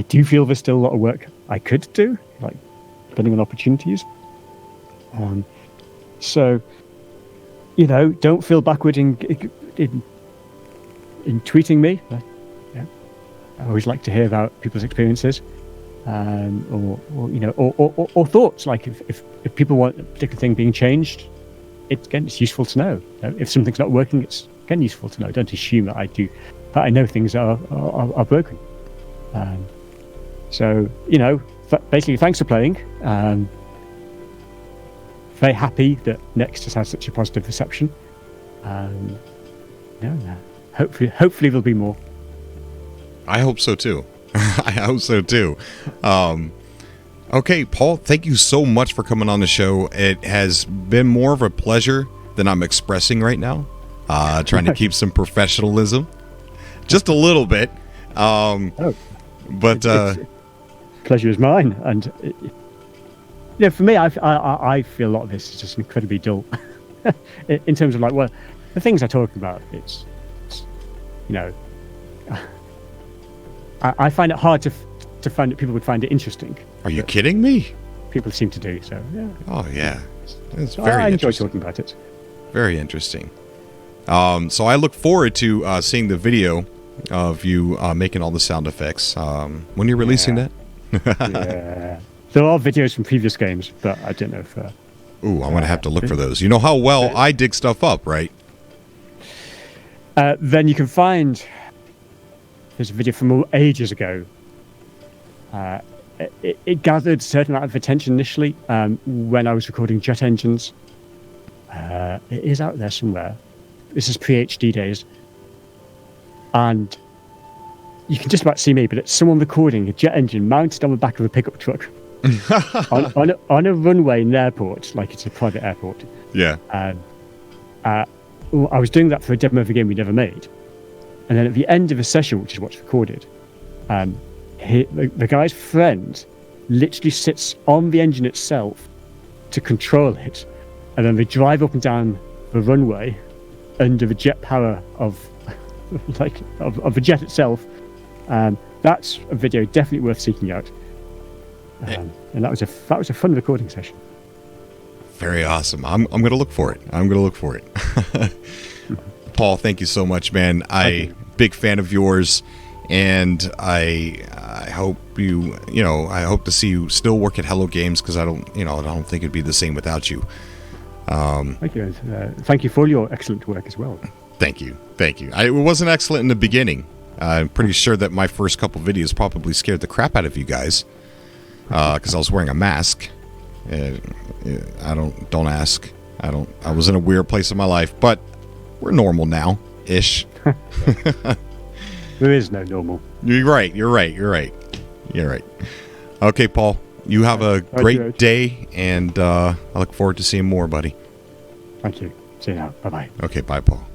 Speaker 2: do feel there's still a lot of work I could do, like depending on opportunities. So, don't feel backward in tweeting me. I always like to hear about people's experiences, or thoughts. Like if people want a particular thing being changed, it's useful to know. If something's not working, it's again useful to know. Don't assume that I know things are broken. So basically, thanks for playing. Very happy that Next has had such a positive reception. Hopefully there'll be more.
Speaker 1: I hope so too. I hope so too. Okay, Paul, thank you so much for coming on the show. It has been more of a pleasure than I'm expressing right now. Trying to keep some professionalism, just a little bit. But
Speaker 2: pleasure is mine, and for me, I feel a lot of this is just incredibly dull. In terms of the things I talk about, it's I find it hard to find that people would find it interesting.
Speaker 1: Are you kidding me?
Speaker 2: People seem to do so. Yeah.
Speaker 1: Oh yeah, it's very.
Speaker 2: I enjoy talking about it.
Speaker 1: Very interesting. So I look forward to seeing the video of you making all the sound effects. When you're releasing that?
Speaker 2: Yeah. There are videos from previous games, but I don't know if...
Speaker 1: Ooh, I'm going to have to look for those. You know how well I dig stuff up, right?
Speaker 2: Then you can find... There's a video from ages ago. It gathered a certain amount of attention initially when I was recording jet engines. It is out there somewhere. This is pre-HD days. And you can just about see me, but it's someone recording a jet engine mounted on the back of a pickup truck on a runway in an airport, like it's a private airport.
Speaker 1: Yeah.
Speaker 2: I was doing that for a demo of a game we never made. And then at the end of a session, which is what's recorded, the guy's friend literally sits on the engine itself to control it. And then they drive up and down the runway under the jet power of the jet itself. That's a video definitely worth seeking out. And that was a fun recording session.
Speaker 1: Very awesome. I'm going to look for it. Paul, thank you so much, man. Big fan of yours, and I hope I hope to see you still work at Hello Games, because I don't think it'd be the same without you.
Speaker 2: Thank you. Thank you for your excellent work as well.
Speaker 1: Thank you. It wasn't excellent in the beginning. I'm pretty sure that my first couple videos probably scared the crap out of you guys, because I was wearing a mask. Don't ask. I was in a weird place in my life, but we're normal now, ish.
Speaker 2: There is no normal.
Speaker 1: You're right. Okay, Paul. You have a great day, and I look forward to seeing more, buddy.
Speaker 2: Thank you. See you now. Bye-bye.
Speaker 1: Okay, bye, Paul.